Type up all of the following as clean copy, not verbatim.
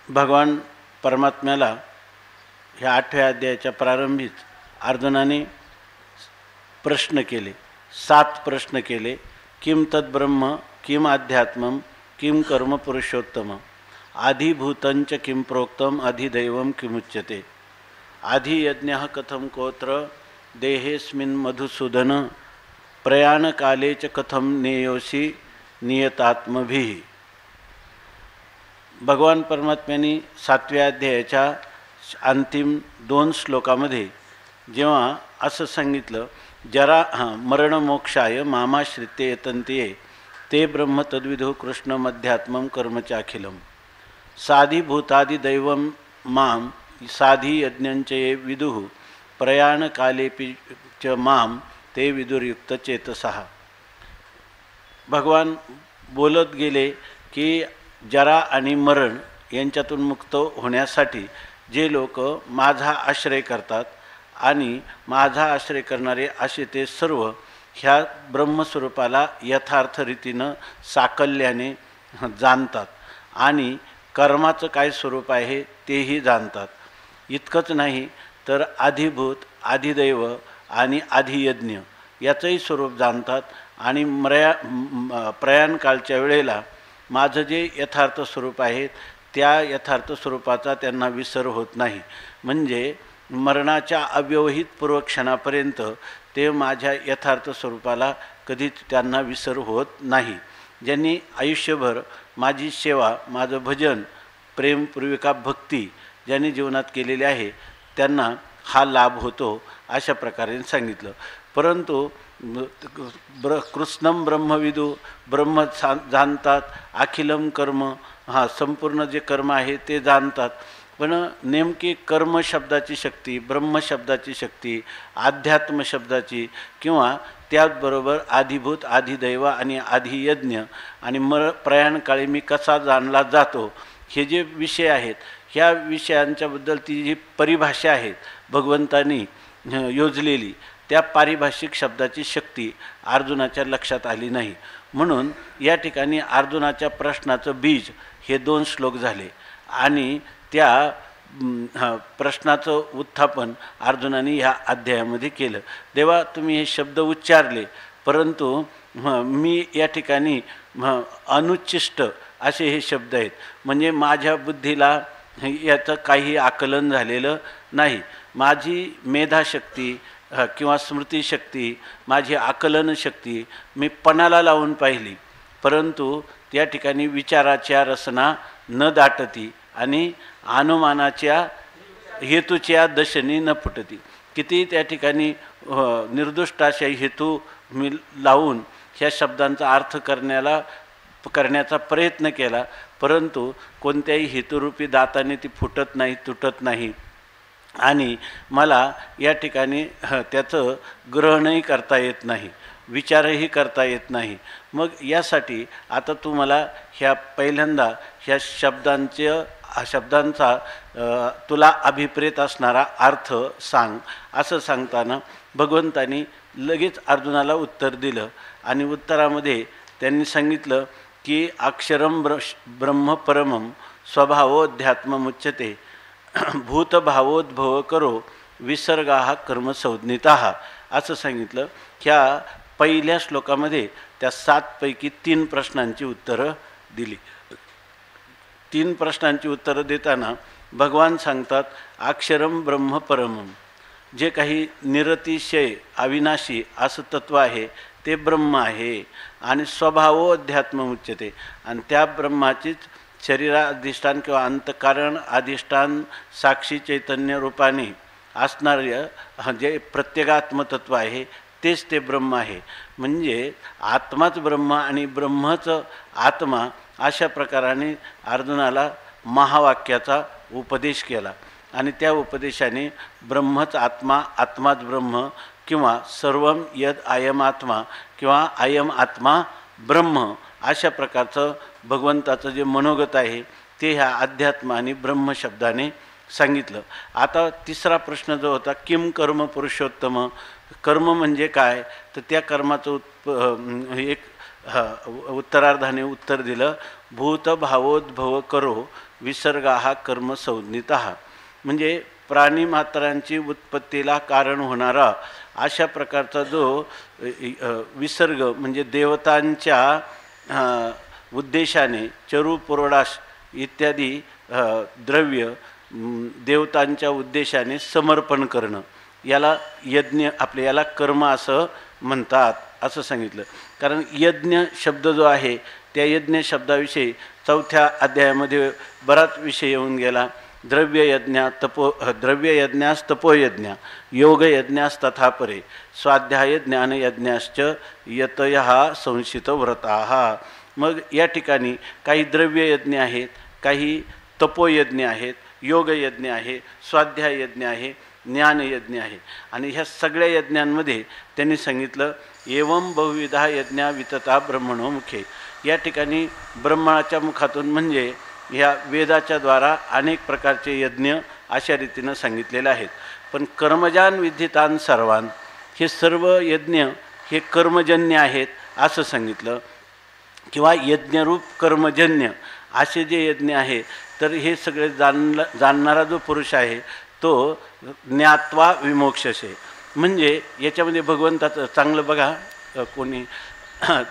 भगवान परमात्म्याला ह्या 8व्या अध्यायाच्या प्रारंभीच अर्जुनाने प्रश्न केले, 7 प्रश्न केले. किम तद्ब्रह्म, किम अध्यात्मम, किम कर्म पुरुषोत्तम, आधिभूतंच किम प्रोक्तम, अधिदैवम किमुच्यते, आधियज्ञः कथम कोत्र देहेस्मिन् मधुसूदन, प्रयाणकाले च कथम नेयोसी नियतात्मभिः. भगवान परमात्म्याने 7व्या अध्यायाच्या अंतिम 2 श्लोकामध्ये जेव्हा असं सांगितलं, जरा मरणमोक्षाय मामाश्रित्य यतन्ते ते ब्रह्म तद्विदो कृष्णमध्यात्मं कर्म चाखिलम, साधिभूतादिदैवं मां साधी यज्ञंच ये विदुः, प्रयाणकालेपि च मां ते विदुर्युक्त चेतसः. भगवान बोलत गेले की जरा आणि मरण यांच्यातून मुक्त होण्यासाठी जे लोक माझा आश्रय करतात आणि माझा आश्रय करणारे असे ते सर्व ह्या ब्रह्मस्वरूपाला यथार्थ रीतीनं साकल्याने जाणतात आणि कर्माचं काय स्वरूप आहे तेही जाणतात. इतकंच नाही तर आधिभूत, आधिदैव आणि आधियज्ञ याचंही स्वरूप जाणतात आणि प्रयाणकालच्या वेळेला माझं जे यथार्थ स्वरूप आहे त्या यथार्थ स्वरूपाचा त्यांना विसर होत नाही. म्हणजे मरणाच्या अव्यवहित पूर्वक्षणापर्यंत ते माझ्या यथार्थ स्वरूपाला कधीच त्यांना विसर होत नाही. ज्यांनी आयुष्यभर माझी सेवा, माझं भजन, प्रेमपूर्विका भक्ती ज्यांनी जीवनात केलेली आहे त्यांना हा लाभ होतो अशा प्रकारे सांगितलं. परंतु कृष्णम ब्रह्मविदु, ब्रह्म जाणतात, अखिलम कर्म, संपूर्ण जे कर्म आहे ते जाणतात. पण नेमकी कर्म शब्दाची शक्ती, ब्रह्म शब्दाची शक्ती, अध्यात्म शब्दाची किंवा त्याचबरोबर आधिभूत, आधिदैव आणि आधियज्ञ आणि प्रयाणकाळी मी कसा जाणला जातो हे जे विषय आहेत ह्या विषयांच्याबद्दल ती जी परिभाषा आहे भगवंतांनी योजलेली त्या पारिभाषिक शब्दाची शक्ती अर्जुनाच्या लक्षात आली नाही. म्हणून या ठिकाणी अर्जुनाच्या प्रश्नाचं बीज हे 2 श्लोक झाले आणि त्या प्रश्नाचं उत्थापन अर्जुनाने ह्या अध्यायामध्ये केलं. देवा तुम्ही हे शब्द उच्चारले परंतु मी या ठिकाणी अनुच्चिष्ट असे हे शब्द आहेत. म्हणजे माझ्या बुद्धीला याचं काही आकलन झालेलं नाही. माझी मेधाशक्ती किंवा स्मृतिशक्ती, माझी आकलन शक्ती मी पणाला लावून पाहिली परंतु त्या ठिकाणी विचाराच्या रचना न दाटती आणि अनुमानाच्या हेतूच्या दशनी न फुटती. किती त्या ठिकाणी निर्दुष्ट अशा हेतू मी लावून ह्या शब्दांचा अर्थ करण्याचा प्रयत्न केला परंतु कोणत्याही हेतुरूपी दाताने ती फुटत नाही, तुटत नाही आणि मला या ठिकाणी त्याचं ग्रहणही करता येत नाही, विचारही करता येत नाही. मग यासाठी आता तू मला ह्या पहिल्यांदा ह्या शब्दांचा तुला अभिप्रेत असणारा अर्थ सांग. असं सांगताना भगवंतांनी लगेच अर्जुनाला उत्तर दिलं आणि उत्तरामध्ये त्यांनी सांगितलं की अक्षरम ब्रह्म परमम स्वभावोध्यात्ममुच्यते, भूतभावोद्भव करो विसर्गाः कर्मसंज्ञिताः. असं सांगितलं. ह्या पहिल्या श्लोकामध्ये त्या 7 पैकी 3 प्रश्नांची उत्तरं दिली. 3 प्रश्नांची उत्तरं देताना भगवान सांगतात अक्षरम ब्रह्म परमम, जे काही निरतिशय अविनाशी असं तत्व आहे ते ब्रह्म आहे आणि स्वभावो अध्यात्म उच्यते आणि त्या ब्रह्माचीच शरीराधिष्ठान किंवा अंतःकरण अधिष्ठान साक्षी चैतन्य रूपाने असणारे जे प्रत्येगात्मतत्व आहे तेच ते ब्रह्म आहे. म्हणजे आत्माच ब्रह्म आणि ब्रह्मच आत्मा अशा प्रकाराने अर्जुनाला महावाक्याचा उपदेश केला आणि त्या उपदेशाने ब्रह्मच आत्मा, आत्माच ब्रह्म किंवा सर्वम यद अयम आत्मा किंवा अयम आत्मा ब्रह्म अशा प्रकारचं भगवंताचं जे मनोगत आहे ते ह्या अध्यात्म आणि ब्रह्म शब्दाने सांगितलं. आता तिसरा प्रश्न जो होता किम कर्म पुरुषोत्तम, कर्म म्हणजे काय, तर त्या कर्माचं एक उत्तरार्धाने उत्तर दिलं भूतभावोद्भव करो विसर्गाः कर्मसंज्ञितः, म्हणजे प्राणीमात्रांची उत्पत्तीला कारण होणारा अशा प्रकारचा जो विसर्ग म्हणजे देवतांच्या उद्देशाने चरू पुरोडाश इत्यादी द्रव्य देवतांच्या उद्देशाने समर्पण करणं, याला यज्ञ याला कर्म असं म्हणतात असं सांगितलं. कारण यज्ञ शब्द जो आहे त्या यज्ञ शब्दाविषयी 4थ्या अध्यायामध्ये बराच विषय येऊन गेला. द्रव्ययज्ञास तपोयज्ञ योगयज्ञास तथा परे स्वाध्याय ज्ञानयज्ञाश्च यतयः संशितव्रताः. मग या ठिकाणी काही द्रव्ययज्ञ आहेत, काही तपोयज्ञ आहेत, योगयज्ञ आहे, स्वाध्याय यज्ञ आहे, ज्ञानयज्ञ आहे. आणि ह्या सगळ्या यज्ञांमध्ये त्यांनी सांगितलं एवं बहुविधा यज्ञा वितता ब्रह्मणो मुखे. या ठिकाणी ब्रह्मणाच्या मुखातून म्हणजे ह्या वेदाच्या द्वारा अनेक प्रकारचे यज्ञ अशा रीतीनं सांगितलेले आहेत. पण कर्मजान विद्धितान सर्वान, हे सर्व यज्ञ हे कर्मजन्य आहेत असं सांगितलं, किंवा यज्ञरूप कर्मजन्य असे जे यज्ञ आहे. तर हे सगळे जाणणारा जो पुरुष आहे तो ज्ञात्वा विमोक्षसे, म्हणजे याच्यामध्ये भगवंताचं चांगलं बघा. कोणी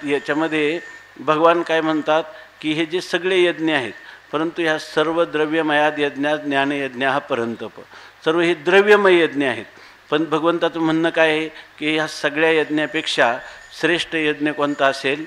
याच्यामध्ये भगवान काय म्हणतात की हे जे सगळे यज्ञ आहेत, परंतु ह्या सर्व द्रव्यमयाद यज्ञात ज्ञानयज्ञ हा परंतप, सर्व हे द्रव्यमय यज्ञ आहेत. पण भगवंताचं म्हणणं काय आहे की ह्या सगळ्या यज्ञापेक्षा श्रेष्ठ यज्ञ कोणता असेल?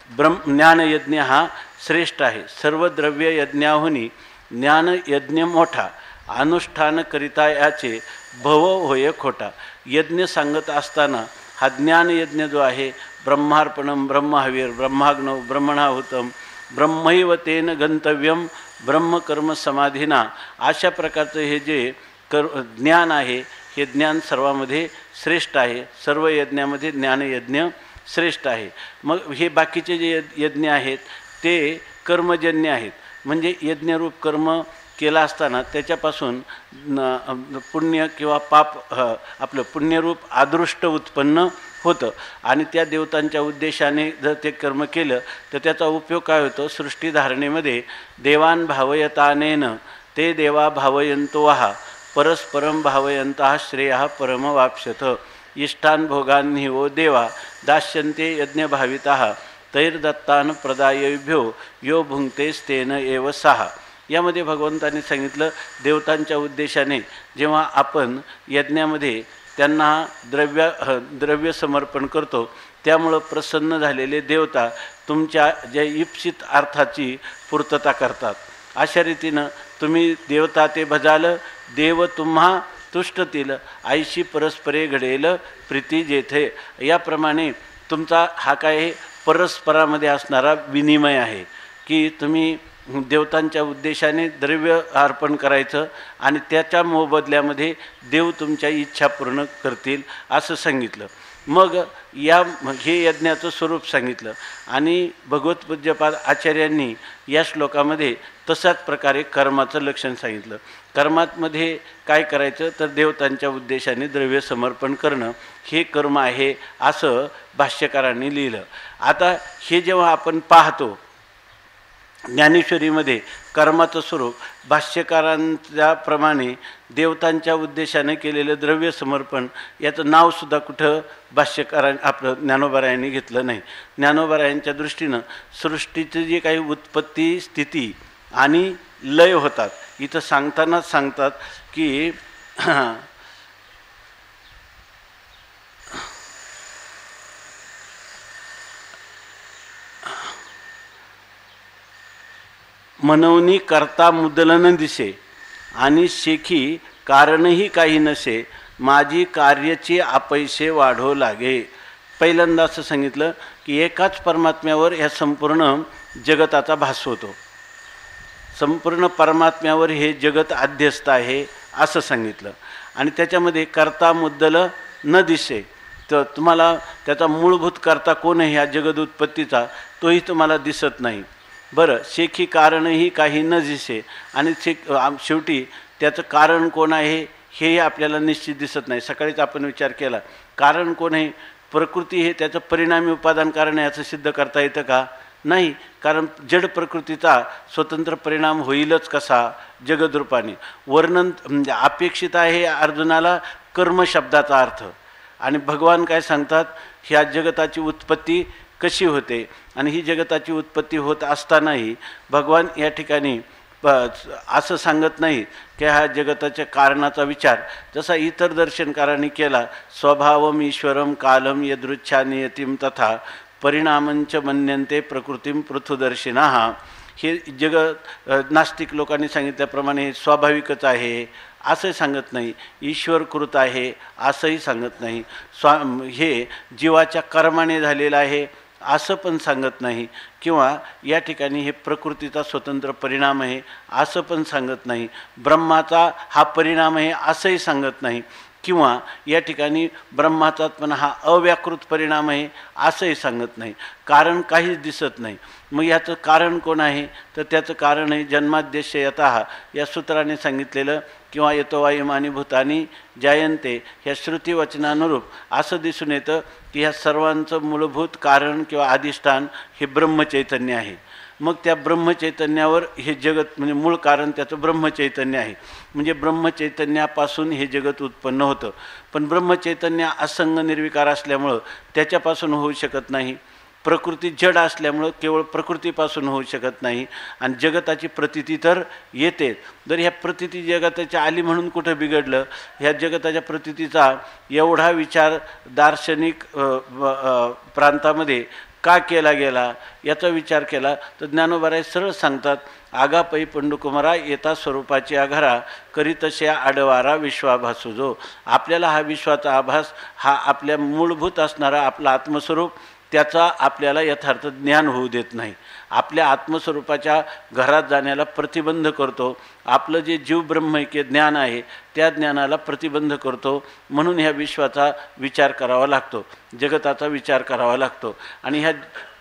ज्ञानयज्ञ हा श्रेष्ठ आहे. सर्व द्रव्य यज्ञाहुनी ज्ञानयज्ञ मोठा, अनुष्ठान करिता याचे भव होय खोटा. यज्ञ सांगत असताना हा ज्ञानयज्ञ जो आहे, ब्रह्मार्पणम ब्रह्महवीर ब्रह्माग्नौ ब्रह्मणाहुतम ब्रह्मैव तेन गंतव्यम ब्रह्मकर्म समाधीना, अशा प्रकारचं हे जे ज्ञान आहे हे ज्ञान सर्वामध्ये श्रेष्ठ आहे. सर्व यज्ञामध्ये ज्ञानयज्ञ श्रेष्ठ आहे. मग हे बाकीचे जे यज्ञ आहेत ते कर्मजन्य आहेत, म्हणजे यज्ञरूप कर्म केला असताना त्याच्यापासून पुण्य किंवा पाप आपलं पुण्यरूप अदृष्ट उत्पन्न होतं. आणि त्या देवतांच्या उद्देशाने जर ते कर्म केलं तर त्याचा उपयोग काय होतो? सृष्टीधारणेमध्ये देवान भावयतानेन ते देवा भावयंतो वहा परस्परम भावयंतः श्रेयः परमवाप्स्यथ इष्टान भोगान्हि वो देवा दास्यन्ते यज्ञभाविताः तैर्दत्तान प्रदायभ्यो यो भुंक्तेस्तेन एव सहा. यामध्ये भगवंतांनी सांगितलं देवतांच्या उद्देशाने जेव्हा आपण यज्ञामध्ये त्यांना द्रव्य समर्पण करतो, त्यामुळं प्रसन्न झालेले देवता तुमच्या ज्या इप्सित अर्थाची पूर्तता करतात. अशा रीतीनं तुम्ही देवता ते भजाल देव तुम्हा तुष्टतील आईशी परस्परे घडेल प्रीती जेथे. याप्रमाणे तुमचा हा काय परस्परामध्ये असणारा विनिमय आहे की तुम्ही देवतांच्या उद्देशाने द्रव्य अर्पण करायचं आणि त्याच्या मोबदल्यामध्ये देव तुमच्या इच्छा पूर्ण करतील असं सांगितलं. मग हे यज्ञाचं स्वरूप सांगितलं आणि भगवतपूज्यपाद आचार्यांनी या श्लोकामध्ये तशाच प्रकारे कर्माचं लक्षण सांगितलं. कर्मामध्ये काय करायचं तर देवतांच्या उद्देशाने द्रव्य समर्पण करणं हे कर्म आहे असं भाष्यकारांनी लिहिलं. आता हे जेव्हा आपण पाहतो ज्ञानेश्वरीमध्ये कर्माचं स्वरूप भाष्यकारांच्या प्रमाणे देवतांच्या उद्देशाने केलेलं द्रव्य समर्पण याचं नावसुद्धा कुठं आपलं ज्ञानोबारायांनी घेतलं नाही. ज्ञानोबारायांच्या दृष्टीनं सृष्टीची जी काही उत्पत्ती स्थिती आणि लय होतात इथं सांगतानाच सांगतात की मनवनी करता मुदलन दिसे आणि शेखी कारणही काही नसे माझी कार्यची अपैसे वाढो लागे. पहिल्यांदा असं सांगितलं की एकाच परमात्म्यावर ह्या संपूर्ण जगताचा भास होतो. संपूर्ण परमात्म्यावर हे जगत अध्यस्त आहे असं सांगितलं आणि त्याच्यामध्ये करता मुद्दल न दिसे, तर तुम्हाला त्याचा मूलभूत करता कोण आहे ह्या जगद उत्पत्तीचा तोही तुम्हाला दिसत नाही. बरं, शेखी कारणही काही न दिसे आणि शेवटी त्याचं कारण कोण आहे हेही आपल्याला निश्चित दिसत नाही. सकाळीच आपण विचार केला कारण कोण आहे, प्रकृती हे त्याचं परिणामी उपादान कारण आहे असं सिद्ध करता येतं का? नाही, कारण जड प्रकृतीचा स्वतंत्र परिणाम होईलच कसा जगदरूपाने. वर्णन म्हणजे अपेक्षित आहे अर्जुनाला कर्म शब्दाचा अर्थ. आणि भगवान काय सांगतात, ह्या जगताची उत्पत्ती कशी होते. आणि ही जगताची उत्पत्ती होत असतानाही भगवान या ठिकाणी असं सांगत नाही की ह्या जगताच्या कारणाचा विचार जसा इतर दर्शनकारांनी केला, स्वभावम ईश्वरम कालम यदृच्छा नियतीम तथा परिणामंच मन्यन्ते प्रकृतीम पृथुदर्शिनाः. हे जगत नास्तिक लोकांनी सांगितल्याप्रमाणे स्वाभाविकच आहे असंही सांगत नाही, ईश्वरकृत आहे असंही सांगत नाही, हे जीवाच्या कर्माने झालेलं आहे असं पण सांगत नाही, किंवा या ठिकाणी हे प्रकृतीचा स्वतंत्र परिणाम आहे असं पण सांगत नाही, ब्रह्माचा हा परिणाम आहे असंही सांगत नाही, किंवा या ठिकाणी ब्रह्माचाच पण हा अव्याकृत परिणाम आहे असंही सांगत नाही. कारण काहीच दिसत नाही. मग याचं कारण कोण आहे, तर त्याचं कारण आहे जन्माद्यस्य यतः या सूत्राने सांगितलेलं, किंवा यतो वा इमानी भूतानी जायन्ते ह्या श्रुतिवचनानुरूप असं दिसून येतं की ह्या सर्वांचं मूलभूत कारण किंवा अधिष्ठान हे ब्रह्मचैतन्य आहे. मग त्या ब्रह्मचैतन्यावर हे जगत म्हणजे मूळ कारण त्याचं ब्रह्मचैतन्य आहे. म्हणजे ब्रह्मचैतन्यापासून हे जगत उत्पन्न होतं. पण ब्रह्मचैतन्य असंग निर्विकार असल्यामुळं त्याच्यापासून होऊ शकत नाही. प्रकृती जड असल्यामुळं केवळ प्रकृतीपासून होऊ शकत नाही. आणि जगताची प्रतीती तर येते. जर ह्या प्रतीती जगताच्या आली म्हणून कुठं बिघडलं. ह्या जगताच्या प्रतीतीचा एवढा विचार दार्शनिक प्रांतामध्ये का केला गेला याचा विचार केला तर ज्ञानोबाराय सरळ सांगतात, आगापै पंडुकुमारा येता स्वरूपाची आघारा करी तशा आडवारा विश्वाभासू जो. आपल्याला हा विश्वाचा आभास हा आपल्या मूलभूत असणारा आपला आत्मस्वरूप त्याचा आपल्याला यथार्थ ज्ञान होऊ देत नाही. आपल्या आत्मस्वरूपाच्या घरात जाण्याला प्रतिबंध करतो. आपलं जे जीव ब्रह्मैक्य ज्ञान आहे त्या ज्ञानाला प्रतिबंध करतो. म्हणून ह्या विश्वाचा विचार करावा लागतो, जगताचा विचार करावा लागतो. आणि ह्या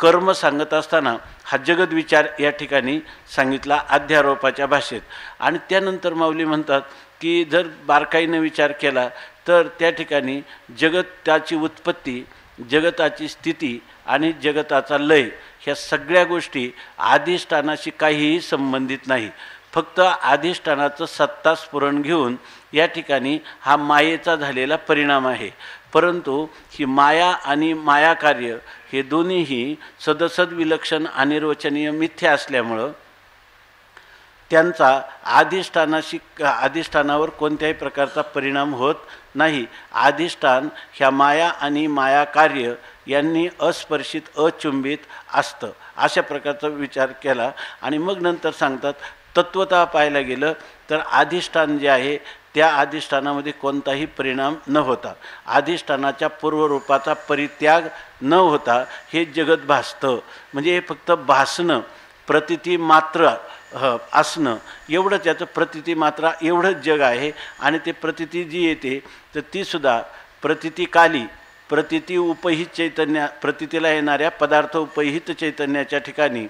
कर्म सांगत असताना हा जगद विचार या ठिकाणी सांगितला अध्यारोपाच्या भाषेत. आणि त्यानंतर माऊली म्हणतात की जर बारकाईनं विचार केला तर त्या ठिकाणी जगताची उत्पत्ती, जगताची स्थिती आणि जगताचा लय ह्या सगळ्या गोष्टी अधिष्ठानाशी काहीही संबंधित नाही. फक्त अधिष्ठानाचं सत्ता स्फुरण घेऊन या ठिकाणी हा मायेचा झालेला परिणाम आहे. परंतु ही माया आणि माया कार्य हे दोन्हीही सदसद विलक्षण अनिर्वचनीय मिथ्या असल्यामुळं त्यांचा अधिष्ठानावर कोणत्याही प्रकारचा परिणाम होत नाही. अधिष्ठान ह्या माया आणि माया कार्य यांनी अस्पर्शित अचुंबित असतं. अशा प्रकारचा विचार केला. आणि मग नंतर सांगतात तत्वतः पाहायला गेलं तर अधिष्ठान जे आहे त्या अधिष्ठानामध्ये कोणताही परिणाम न होता, अधिष्ठानाच्या पूर्वरूपाचा परित्याग न होता हे जगत भासतं. म्हणजे हे फक्त भासणं, प्रतीती मात्र असणं एवढंच, याचं प्रतीती मात्रा एवढंच जग आहे. आणि ते प्रतीती जी येते तर तीसुद्धा प्रतीतीकाली प्रतीती उपहित चैतन्य, प्रतीतीला येणाऱ्या पदार्थ उपहित चैतन्याच्या ठिकाणी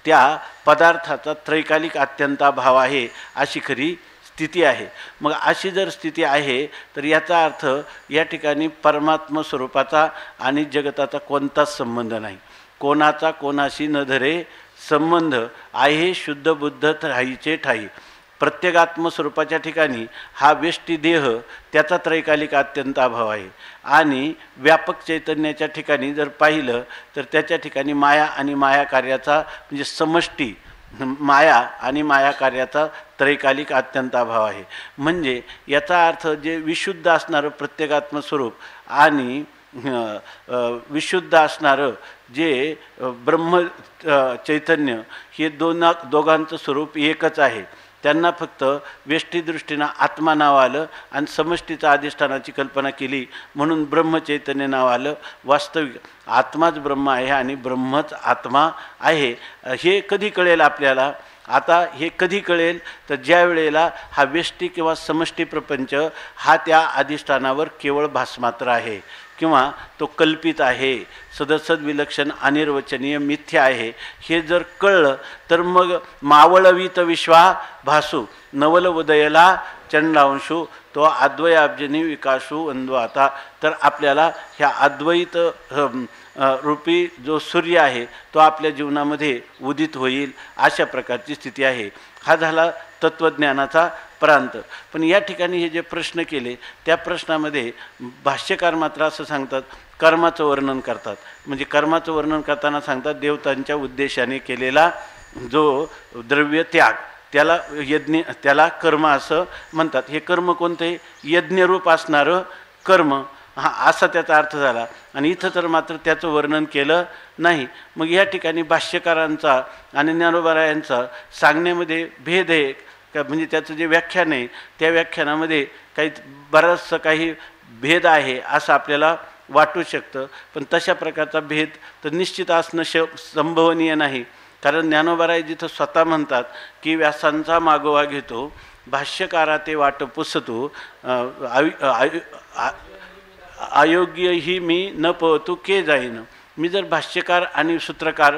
त्या पदार्थाचा त्रैकालिक अत्यंताभाव आहे अशी खरी स्थिती आहे. मग अशी जर स्थिती आहे तर याचा अर्थ या ठिकाणी परमात्म स्वरूपाचा आणि जगताचा कोणताच संबंध नाही. कोणाचा कोणाशी न धरे संबंध आहे शुद्ध बुद्ध ठाईचे ठाई. प्रत्येक आत्मस्वरूपाच्या ठिकाणी हा व्यष्टी देह त्याचा त्रैकालिक अत्यंत अभाव आहे. आणि व्यापक चैतन्याच्या ठिकाणी जर पाहिलं तर त्याच्या ठिकाणी माया आणि माया कार्याचा म्हणजे समष्टी माया आणि माया कार्याचा त्रैकालिक अत्यंत अभाव आहे. म्हणजे याचा अर्थ जे विशुद्ध असणारं प्रत्येक आत्मस्वरूप आणि विशुद्ध असणारं जे ब्रह्म चैतन्य हे दोघांचं स्वरूप एकच आहे. त्यांना फक्त व्यष्टीदृष्टीनं आत्मा नाव आलं आणि समष्टीचा अधिष्ठानाची कल्पना केली म्हणून ब्रह्मचैतन्य नाव आलं. वास्तविक आत्माच ब्रह्म आहे आणि ब्रह्मच आत्मा आहे. हे कधी कळेल आपल्याला? आता हे कधी कळेल तर ज्या वेळेला हा व्यष्टी किंवा समष्टी प्रपंच हा त्या अधिष्ठानावर केवळ भासमात्र आहे किंवा तो कल्पित आहे, सदसद विलक्षण अनिर्वचनीय मिथ्या आहे हे जर कळलं तर मग मावळवीत विश्वा भासू नवल उदयला चंडांशू तो अद्वयाब्जनी विकासू वंदो आता. तर आपल्याला ह्या अद्वैत रूपी जो सूर्य आहे तो आपल्या जीवनामध्ये उदित होईल अशा प्रकारची स्थिती आहे. हा झाला तत्त्वज्ञानाचा प्रांत. पण या ठिकाणी हे जे प्रश्न केले त्या प्रश्नामध्ये भाष्यकार मात्र असं सांगतात, कर्माचं वर्णन करतात. म्हणजे कर्माचं वर्णन करताना सांगतात देवतांच्या उद्देशाने केलेला जो द्रव्य त्याग त्याला यज्ञ, त्याला कर्म असं म्हणतात. हे कर्म कोणते? यज्ञरूप असणारं कर्म, हा असा त्याचा अर्थ झाला. आणि इथं तर मात्र त्याचं वर्णन केलं नाही. मग या ठिकाणी भाष्यकारांचा आणि ज्ञानोबारायांचा सांगण्यामध्ये भेद आहे का? म्हणजे त्याचं जे व्याख्यान आहे त्या व्याख्यानामध्ये बरंचसं काही भेद आहे असं आपल्याला वाटू शकतं. पण तशा प्रकारचा भेद तर निश्चित असणं संभवनीय नाही. कारण ज्ञानोबाराय जिथं स्वतः म्हणतात की व्यासांचा मागोवा घेतो, भाष्यकारा ते वाट पुसतो, अयोग्य ही मी न पवतू के जाईन. मी जर भाष्यकार आणि सूत्रकार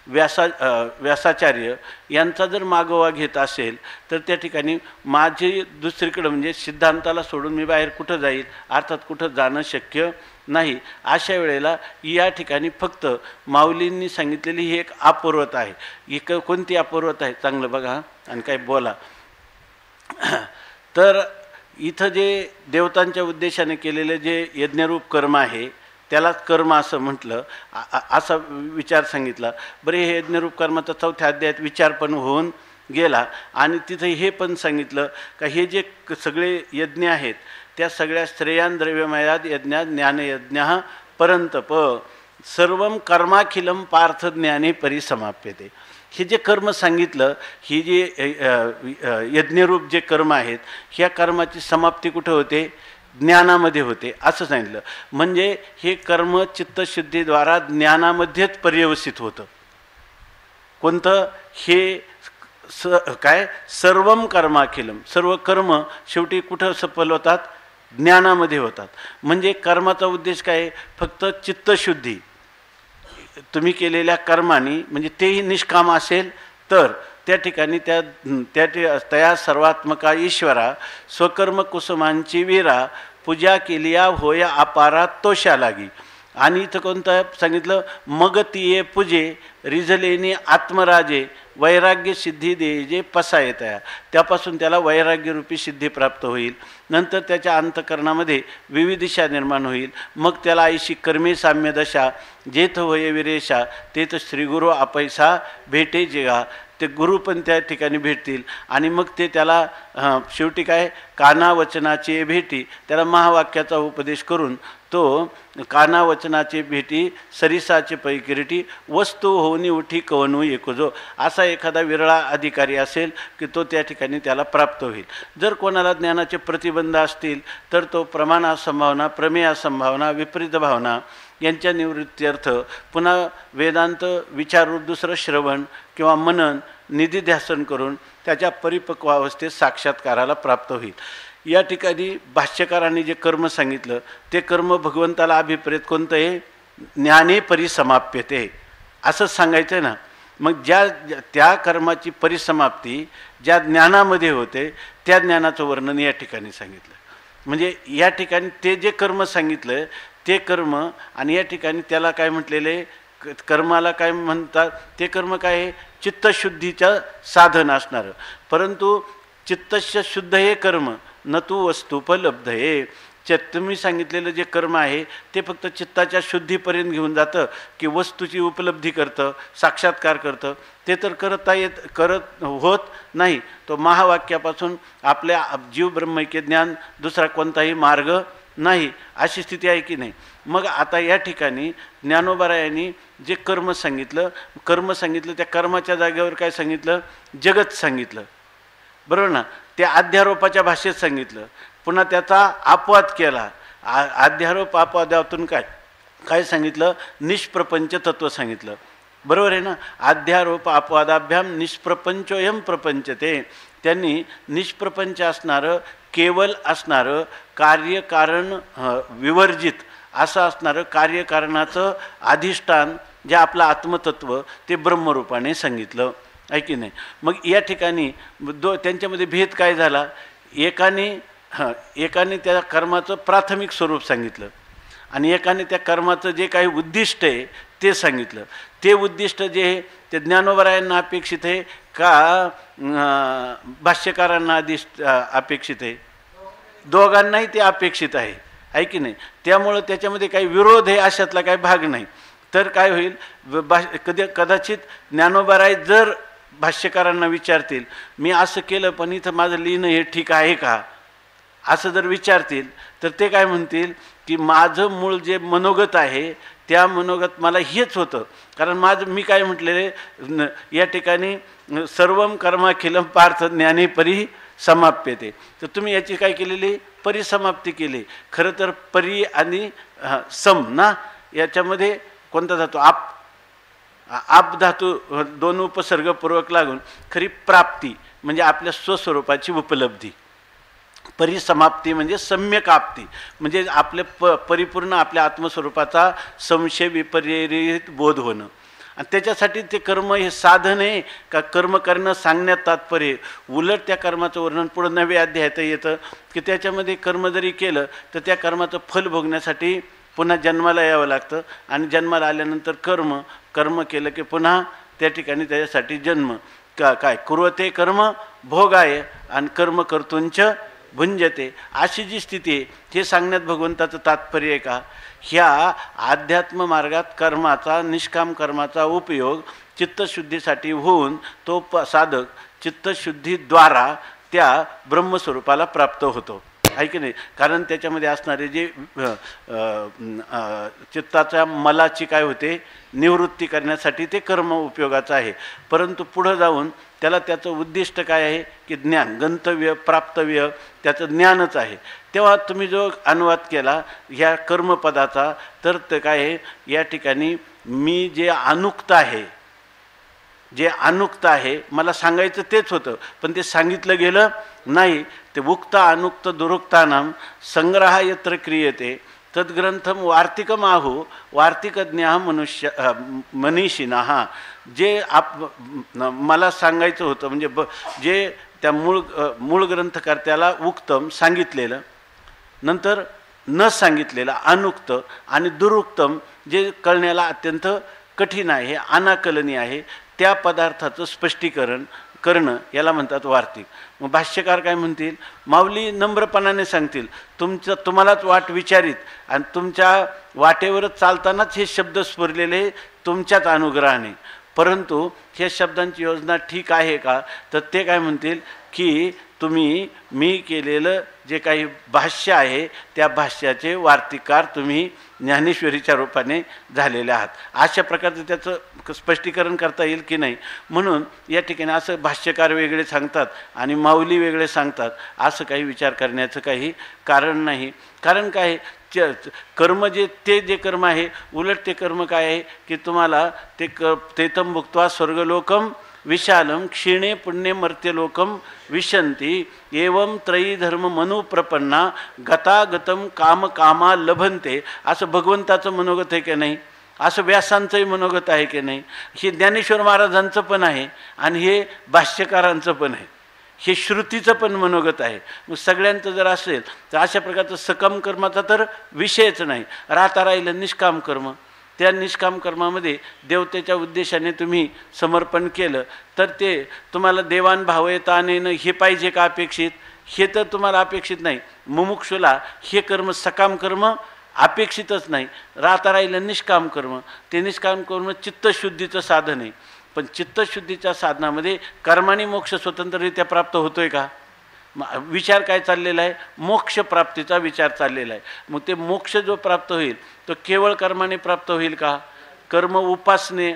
व्यासाचार्य यांचा जर मागोवा घेत असेल तर त्या ठिकाणी माझी दुसरीकडं म्हणजे सिद्धांताला सोडून मी बाहेर कुठं जाईल, अर्थात कुठं जाणं शक्य नाही. अशा वेळेला या ठिकाणी फक्त माऊलींनी सांगितलेली ही एक अपूर्वता आहे. ही कोणती अपूर्वता आहे चांगलं बघा आणि काही बोला. तर इथं जे देवतांच्या उद्देशाने केलेले जे यज्ञरूप कर्म आहे त्यालाच कर्म असं म्हटलं, असा विचार सांगितला. बरे हे यज्ञरूप कर्माचा 4थ्या अध्यायात विचार पण होऊन गेला. आणि तिथं हे पण सांगितलं का हे जे सगळे यज्ञ आहेत त्या सगळ्या श्रेयान द्रव्यमयाद यज्ञा ज्ञानयज्ञ परंतप सर्वं कर्माखिलम पार्थ ज्ञाने परिसमाप्यते. हे जे कर्म सांगितलं, ही जे यज्ञरूप जे कर्म आहेत ह्या कर्माची समाप्ती कुठं होते? ज्ञानामध्ये होते असं सांगितलं. म्हणजे हे कर्म चित्तशुद्धीद्वारा ज्ञानामध्येच पर्यवसित होतं. कोणतं? हे काय सर्वं कर्माखिलम, सर्व कर्म शेवटी कुठं सफल होतात? ज्ञानामध्ये होतात. म्हणजे कर्माचा उद्देश काय? फक्त चित्तशुद्धी. तुम्ही केलेल्या कर्माने म्हणजे तेही निष्काम असेल तर त्या ठिकाणी त्या सर्वात्मका ईश्वरा स्वकर्म कुसुमांची वीरा पूजा केलिया होया अपारा तोषा लागी. आणि इथं कोणतं सांगितलं? मग तिये पूजे रिझलेने आत्मराजे वैराग्य सिद्धी दे जे पसा येत आहे. त्यापासून त्याला वैराग्यरूपी सिद्धी प्राप्त होईल. नंतर त्याच्या अंतकरणामध्ये विविधिशा निर्माण होईल. मग त्याला ऐशी कर्मे साम्य दशा जेथ होय विरेशा तेथ श्रीगुरु अपैसा भेटे जेगा. ते गुरु पण त्या ठिकाणी भेटतील. आणि मग ते त्याला शेवटी काय? कानावचनाचे भेटी, त्याला महावाक्याचा उपदेश करून तो कानावचनाचे भेटी सरिसाचे पैकिरीटी वस्तू होऊनी उठी कवनू एकोजो असा एखादा विरळा अधिकारी असेल की तो त्या ठिकाणी त्याला प्राप्त होईल. जर कोणाला ज्ञानाचे प्रतिबंध असतील तर तो प्रमाणा संभावना, प्रमेया संभावना, विपरीत भावना यांच्या निवृत्त्यर्थ पुन्हा वेदांत विचारूप दुसरं श्रवण किंवा मनन निधिध्यासन करून त्याच्या परिपक्व अवस्थेत साक्षात्काराला प्राप्त होईल. या ठिकाणी भाष्यकारांनी जे कर्म सांगितलं ते कर्म भगवंताला अभिप्रेत कोणतं आहे? ज्ञाने परिसमाप्यते असंच सांगायचं ना. मग त्या कर्माची परिसमाप्ती ज्या ज्ञानामध्ये होते त्या ज्ञानाचं वर्णन या ठिकाणी सांगितलं. म्हणजे या ठिकाणी ते जे कर्म सांगितलं ते कर्म, आणि या ठिकाणी त्याला काय म्हटलेले? कर्माला काय म्हणतात? ते कर्म काय आहे? चित्तशुद्धीचं साधन असणारं. परंतु चित्तस्य शुद्ध हे कर्म न तू वस्तुपलब्ध हे. तुम्ही सांगितलेलं जे कर्म आहे ते फक्त चित्ताच्या शुद्धीपर्यंत घेऊन जातं की वस्तूची उपलब्धी करतं, साक्षात्कार करतं. ते तर करत होत नाही. तो महावाक्यापासून आपल्या जीव ब्रह्मैक्य ज्ञान दुसरा कोणताही मार्ग नाही अशी स्थिती आहे की नाही. मग आता या ठिकाणी ज्ञानोबारायांनी जे कर्म सांगितलं त्या कर्माच्या जागेवर काय सांगितलं? जगत सांगितलं. बरोबर ना? ते अध्यारोपाच्या भाषेत सांगितलं. पुन्हा त्याचा अपवाद केला. अध्यारोप अपवादातून काय सांगितलं? निष्प्रपंच तत्व सांगितलं. बरोबर आहे ना? अध्यारोप अपवादाभ्याम निष्प्रपंचोयम प्रपंचते. त्यांनी निष्प्रपंच असणारं, केवल असणारं, कार्यकारण विवर्जित असं असणारं कार्यकारणाचं अधिष्ठान जे आपलं आत्मतत्व ते ब्रह्मरूपाने सांगितलं आहे की नाही. मग या ठिकाणी त्यांच्यामध्ये भेद काय झाला? एकाने त्या कर्माचं प्राथमिक स्वरूप सांगितलं आणि एकाने त्या कर्माचं जे काही उद्दिष्ट आहे ते सांगितलं. ते उद्दिष्ट जे आहे ते ज्ञानोबरायांना अपेक्षित आहे का भाष्यकारांना अपेक्षित आहे? दोघांनाही ते अपेक्षित आहे की नाही. त्यामुळं त्याच्यामध्ये काही विरोध आहे अशातला काही भाग नाही. तर काय होईल, कदाचित ज्ञानोबराय जर भाष्यकारांना विचारतील मी असं केलं पण इथं माझं लिहिणं हे ठीक आहे का असं जर विचारतील तर ते काय म्हणतील की माझं मूळ जे मनोगत आहे त्या मनोगत मला हेच होतं. कारण मी काय म्हटलेले या ठिकाणी सर्वम कर्माखिलम पार्थ ज्ञाने परी समाप्यते. तर तुम्ही याची काय केलेली परिसमाप्ती केली. खरं तर परी आणि सम ना याच्यामध्ये कोणता धातू आप धातू दोन उपसर्गपूर्वक लागून खरी प्राप्ती म्हणजे आपल्या स्वस्वरूपाची उपलब्धी. परिसमाप्ती म्हणजे सम्यक आपती म्हणजे आपल्या परिपूर्ण आपल्या आत्मस्वरूपाचा संशय विपर्ययित बोध होणं. आणि त्याच्यासाठी ते कर्म हे साधन आहे का कर्म करणं सांगण्यात तात्पर्य. उलट त्या कर्माचं वर्णन पुढं 9व्या अध्यायात येतं की त्याच्यामध्ये कर्म जरी केलं तर त्या कर्माचं फल भोगण्यासाठी पुन्हा जन्माला यावं लागतं आणि जन्माला आल्यानंतर कर्म केलं की पुन्हा त्या ठिकाणी त्याच्यासाठी जन्म काय कुर्वते कर्म भोगाय आणि कर्म कर्तुंच भुंजते अशी जी स्थिती आहे हे सांगण्यात भगवंताचं तात्पर्य आहे का? ह्या अध्यात्म मार्गात कर्माचा निष्काम कर्माचा उपयोग चित्तशुद्धीसाठी होऊन तो साधक चित्तशुद्धीद्वारा त्या ब्रह्मस्वरूपाला प्राप्त होतो आहे की नाही. कारण त्याच्यामध्ये असणारे जे चित्ताच्या मलाची काय होते निवृत्ती करण्यासाठी ते कर्म उपयोगाचं आहे. परंतु पुढं जाऊन त्याचं उद्दिष्ट काय आहे की ज्ञान गंतव्य प्राप्तव्य त्याचं ज्ञानच आहे. तेव्हा तुम्ही जो अनुवाद केला ह्या कर्मपदाचा तर ते काय आहे या ठिकाणी मी जे अनुक्त आहे मला सांगायचं तेच होतं पण ते सांगितलं गेलं नाही. ते उक्त अनुक्त दुरुक्तानां संग्रह यत्र क्रियते तद्ग्रंथम वार्तिकम आहो वार्तिकज्ञा मनीषिणः. जे मला सांगायचं होतं म्हणजे जे त्या मूळ ग्रंथकर्त्याला उक्तम सांगितलेलं नंतर न सांगितलेलं अनुक्त आणि दुरुक्तम जे कळण्याला अत्यंत कठीण आहे हे अनाकलनीय आहे त्या पदार्थाचं स्पष्टीकरण करणं याला म्हणतात वार्तिक. मग भाष्यकार काय म्हणतील माऊली नम्रपणाने सांगतील तुम्हालाच वाट विचारित आणि तुमच्या वाटेवरच चालतानाच हे शब्द स्फुरलेले तुमच्याच अनुग्रहाने. परंतु ह्या शब्दांची योजना ठीक आहे का तर ते काय म्हणतील की मी केलेलं जे काही भाष्य आहे त्या भाष्याचे वार्तिककार तुम्ही ज्ञानेश्वरीच्या रूपाने झालेले आहात. अशा प्रकारचं त्याचं स्पष्टीकरण करता येईल की नाही. म्हणून या ठिकाणी असं भाष्यकार वेगळे सांगतात आणि माऊली वेगळे सांगतात असं काही विचार करण्याचं काही कारण नाही. कारण काय कर्म जे कर्म आहे उलट ते कर्म काय आहे की तुम्हाला तेतम भुक्त्वा स्वर्गलोकम विशालम क्षीणे पुण्य मर्त्यलोकम विशंती एवं त्रयी धर्म मनुप्रपन्ना गतागतम काम कामा लभंते. असं भगवंताचं मनोगत आहे की नाही. असं व्यासांचंही मनोगत आहे की नाही. हे ज्ञानेश्वर महाराजांचं पण आहे आणि हे भाष्यकारांचं पण आहे. हे श्रुतीचं पण मनोगत आहे. मग सगळ्यांचं जर असेल तर अशा प्रकारचं सकम कर्माचा तर विषयच नाही. राहिलं निष्काम कर्म. त्या निष्काम कर्मामध्ये देवतेच्या उद्देशाने तुम्ही समर्पण केलं तर ते तुम्हाला देवान भावयतानेनं हे पाहिजे का अपेक्षित हे तर तुम्हाला अपेक्षित नाही. मुमुक्षुला हे कर्म सकाम कर्म अपेक्षितच नाही. राहिलं निष्काम कर्म. ते निष्काम कर्म चित्तशुद्धीचं साधन आहे. पण चित्तशुद्धीच्या साधनामध्ये कर्माने मोक्ष स्वतंत्ररित्या प्राप्त होतोय का? विचार काय चाललेला आहे मोक्ष प्राप्तीचा विचार चाललेला आहे. मग ते मोक्ष जो प्राप्त होईल तो केवळ कर्माने प्राप्त होईल का? कर्म उपासने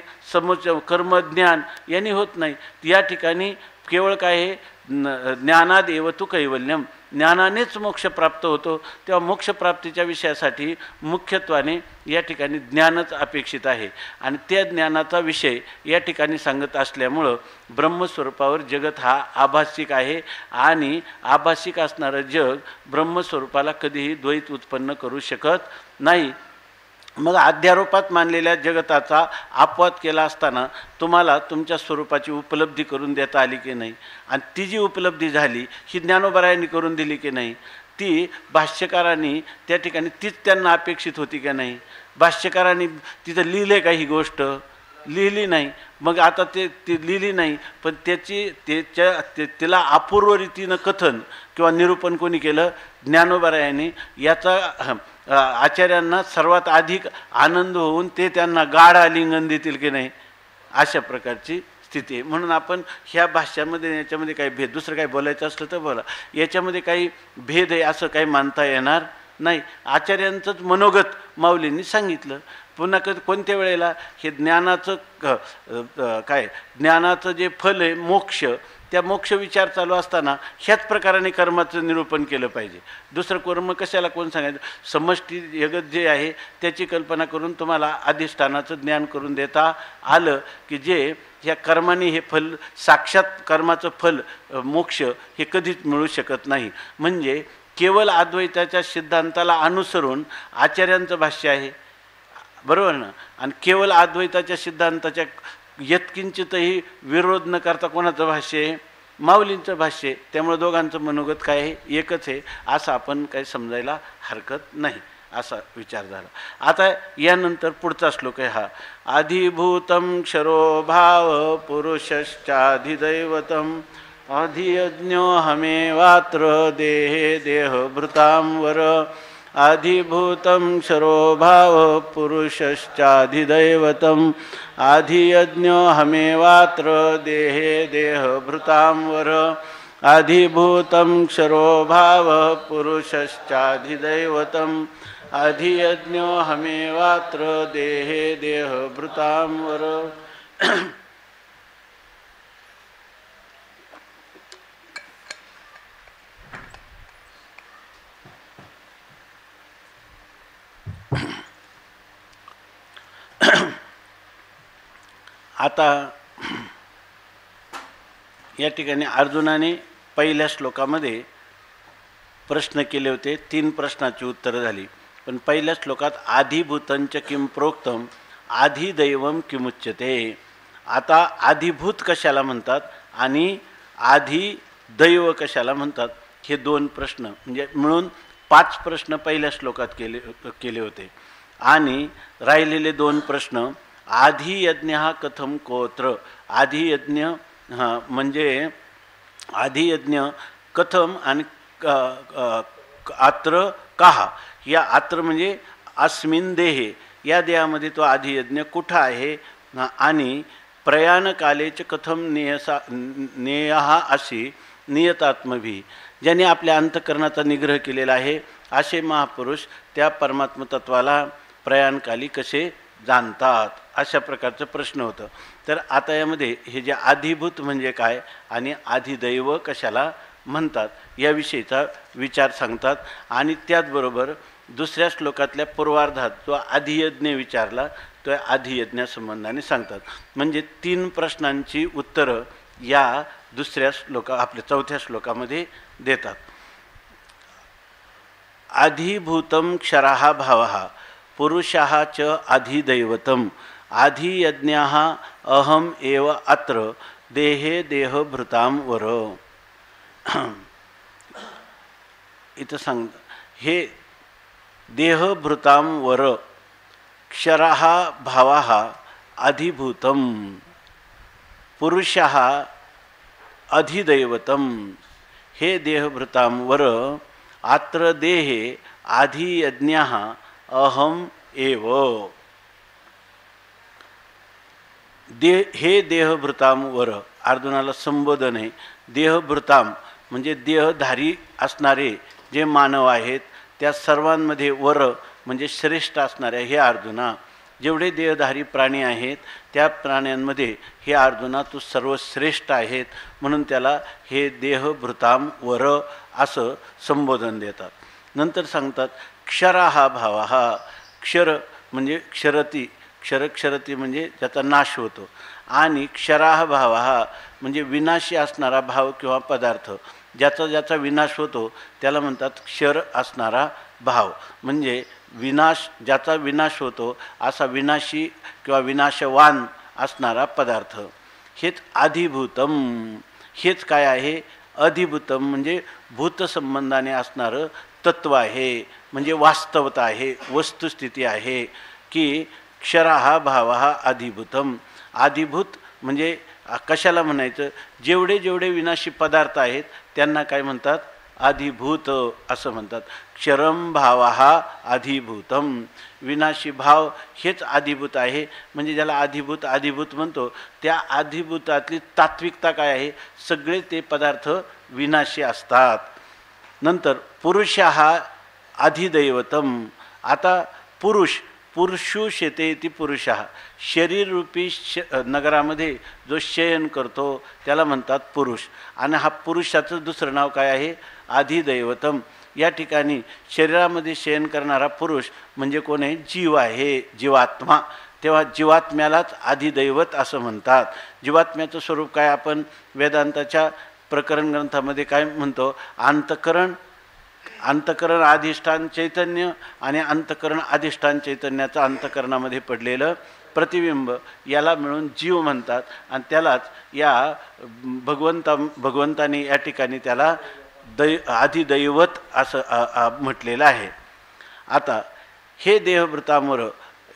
कर्मज्ञान यांनी होत नाही. या ठिकाणी केवळ काय आहे ज्ञानादेव तू कैवल्यम. ज्ञानानेच मोक्ष प्राप्त होतो. तेव्हा मोक्षप्राप्तीच्या विषयासाठी मुख्यत्वाने या ठिकाणी ज्ञानच अपेक्षित आहे. आणि त्या ज्ञानाचा विषय या ठिकाणी सांगत असल्यामुळं ब्रह्मस्वरूपावर जगत हा आभासिक आहे आणि आभासिक असणारं जग ब्रह्मस्वरूपाला कधीही द्वैत उत्पन्न करू शकत नाही. मग अध्यारोपात मानलेल्या जगताचा अपवाद केला असताना तुम्हाला तुमच्या स्वरूपाची उपलब्धी करून देता आली की नाही, आणि ती जी उपलब्धी झाली ही ज्ञानोबरायांनी करून दिली की नाही, ती भाष्यकारांनी त्या ठिकाणी तीच त्यांना अपेक्षित होती का नाही, भाष्यकारांनी तिथं लिहिले का ही गोष्ट, लिहिली नाही. मग आता ती लिहिली नाही, पण तिला अपूर्व रीतीनं कथन किंवा निरूपण कोणी केलं, ज्ञानोबरायांनी. याचा आचार्यांना सर्वात अधिक आनंद होऊन ते त्यांना गाढ आलिंगन देतील की नाही, अशा प्रकारची स्थिती आहे. म्हणून आपण ह्या भाष्यामध्ये याच्यामध्ये काही भेद, दुसरं काही बोलायचं असलं तर बोला, याच्यामध्ये काही भेद आहे असं काही मानता येणार नाही. आचार्यांचंच मनोगत माऊलींनी सांगितलं. पुन्हा कोणत्या वेळेला हे ज्ञानाचं ज्ञानाचं जे फल आहे मोक्ष, त्या मोक्ष विचार चालू असताना ह्याच प्रकाराने कर्माचं निरूपण केलं पाहिजे. दुसरं कर्म कशाला कोण सांगायचं, समष्टी जगत जे आहे त्याची कल्पना करून तुम्हाला अधिष्ठानाचं ज्ञान करून देता आलं की जे ह्या कर्माने हे फल, साक्षात कर्माचं फल मोक्ष हे कधीच मिळू शकत नाही. म्हणजे केवळ अद्वैताच्या सिद्धांताला अनुसरून आचार्यांचं भाष्य आहे, बरोबर ना. आणि केवळ अद्वैताच्या सिद्धांताच्या यत्किंचितही विरोध न करता कोणाचं भाष्य आहे, माऊलींचं भाष्य. त्यामुळे दोघांचं मनोगत काय आहे, एकच आहे असं आपण काही समजायला हरकत नाही, असा विचार झाला. आता यानंतर पुढचा श्लोक आहे हा, अधिभूतं क्षरो भाव पुरुषश्चाधिदैवतम अधियज्ञो हमेवात्र देहे देहभृतां वर. अधिभूतं क्षरो भाव पुरुषश्चाधिदैवतम अधियज्ञो हमेवात्र देहे देहभृतां वर. अधिभूतं क्षरो भाव पुरुषश्चाधिदैवतम अधियज्ञो हमेवात्र देहे देहभृतां वर. आता या ठिकाणी अर्जुनाने पहिल्या श्लोकामध्ये प्रश्न केले होते, 3 प्रश्नाची उत्तरं झाली. पण पहिल्या श्लोकात आधिभूतंच किं प्रोक्तम आधिदैवम किमुच्यते. आता आधिभूत कशाला म्हणतात आणि आधिदैव कशाला म्हणतात, हे 2 प्रश्न म्हणजे मिळून 5 प्रश्न पहिल्या श्लोकात केले होते. आणि राहिलेले 2 प्रश्न, आधियज्ञ कथम कोत्र. आधियज्ञ म्हणजे आधियज्ञ कथम आणि आत्र काहा. या आत्र म्हणजे अस्मिन देहे, या देहामध्ये तो आधियज्ञ कुठं आहे, आणि प्रयाणकालेच कथम नेयहा अशी नियतात्मभी. ज्याने आपल्या अंतःकरणाचा निग्रह केलेला आहे असे महापुरुष त्या परमात्म तत्वाला प्रयाणकाली कसे जाणतात, अशा प्रकारचं प्रश्न होतं. तर आता यामध्ये हे जे आधिभूत म्हणजे काय आणि आधिदैव कशाला म्हणतात याविषयीचा विचार सांगतात. आणि त्याचबरोबर दुसऱ्या श्लोकातल्या पूर्वार्धात जो आधियज्ञ विचारला तो आधियज्ञासंबंधाने सांगतात. म्हणजे 3 प्रश्नांची उत्तरं या दुसऱ्या आपल्या 4थ्या श्लोकामध्ये देतात. अधिभूतं क्षरः भावः पुरुषः च अधिदैवतम अधियज्ञः अहम एव अत्र देहे देहभृतां वर. इथं सांग, हे देहभृतां वर क्षरः भावः अधिभूतं पुरुषः अधिदैवतम. हे देहभृतां वर अत्र देहे अधियज्ञः अहम एव. हे देहभृताम वर अर्जुनाला संबोधन आहे. देहभृताम म्हणजे देहधारी असणारे जे मानव आहेत त्या सर्वांमध्ये वर म्हणजे श्रेष्ठ असणारे हे अर्जुना. जेवढे देहधारी प्राणी आहेत त्या प्राण्यांमध्ये हे अर्जुना तू सर्वश्रेष्ठ आहेत, म्हणून त्याला हे देहभृताम वर असं संबोधन देतात. नंतर सांगतात क्षरा हा भाव. हा क्षर म्हणजे क्षरती, क्षरती म्हणजे ज्याचा नाश होतो. आणि क्षराह भाव हा म्हणजे विनाशी असणारा भाव किंवा पदार्थ, ज्याचा विनाश होतो त्याला म्हणतात क्षर असणारा भाव. म्हणजे विनाश, ज्याचा विनाश होतो असा विनाशी किंवा विनाशवान असणारा पदार्थ, हेच अधिभूतम. हेच काय आहे? अधिभूतम म्हणजे भूतसंबंधाने असणारं तत्व आहे, म्हणजे वास्तवता आहे, वस्तुस्थिती आहे की क्षरः भावः अधिभूतम. अधिभूत म्हणजे कशाला म्हणायचं? जेवढे जेवढे विनाशी पदार्थ आहेत त्यांना काय म्हणतात? अधिभूत असं म्हणतात. क्षरम भावः अधिभूतम. विनाशी भाव हेच अधिभूत आहे. म्हणजे ज्याला अधिभूत अधिभूत म्हणतो त्या अधिभूतातली तात्विकता काय आहे? सगळे ते पदार्थ विनाशी असतात. नंतर पुरुषः अधिदैवतम. आता पुरुष, पुरुषु शेते इति पुरुषः. शरीररूपी नगरामध्ये जो शयन करतो त्याला म्हणतात पुरुष. आणि हा पुरुषाचं दुसरं नाव काय आहे? अधिदैवतम. या ठिकाणी शरीरामध्ये शयन करणारा पुरुष म्हणजे कोण आहे? जीव आहे, जीवात्मा. तेव्हा जीवात्म्यालाच अधिदैवत असं म्हणतात. जीवात्म्याचं स्वरूप काय? आपण वेदांताच्या प्रकरण ग्रंथामध्ये काय म्हणतो? अंतकरण, अंतकरण अधिष्ठान चैतन्य आणि अंतकरण अधिष्ठान चैतन्याचं अंतकरणामध्ये पडलेलं प्रतिबिंब, याला मिळून जीव म्हणतात. आणि त्यालाच या भगवंताने या ठिकाणी त्याला अधिदैवत असं म्हटलेलं आहे. आता हे देहभृतामोर,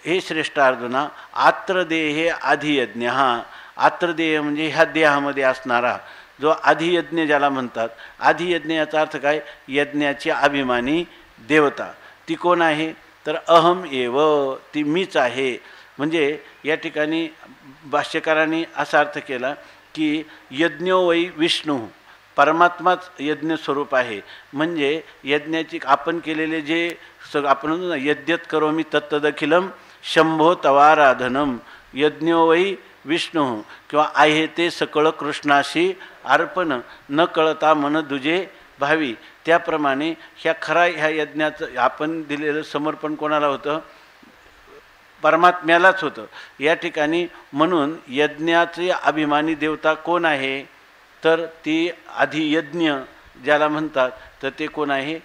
हे श्रेष्ठ अर्जुना, आत्रदेहे अधियज्ञ. आत्रदेह म्हणजे ह्या देहामध्ये असणारा जो अधियज्ञ ज्याला म्हणतात. अधियज्ञ याचा अर्थ काय? यज्ञाची अभिमानी देवता. ती कोण आहे? तर अहम एव, ती मीच आहे. म्हणजे या ठिकाणी भाष्यकारांनी असा अर्थ केला की यज्ञो वै विष्णू, परमात्माच यज्ञ स्वरूप आहे. म्हणजे यज्ञाची आपण केलेले जे आपण म्हणतो ना, यज्ञत करोमि तत्तदखिलम शंभो तवाराधनम. यज्ञो वै विष्णू किंवा आहे ते सकळ कृष्णाशी अर्पण, न कळता मन दुजे भावी. त्याप्रमाणे ह्या यज्ञाचं आपण दिलेलं समर्पण कोणाला होतं? परमात्म्यालाच होतं. या ठिकाणी म्हणून यज्ञाची अभिमानी देवता कोण आहे? तर ती अधियज्ञ ज्याला म्हणतात, तर ते कोण आहे?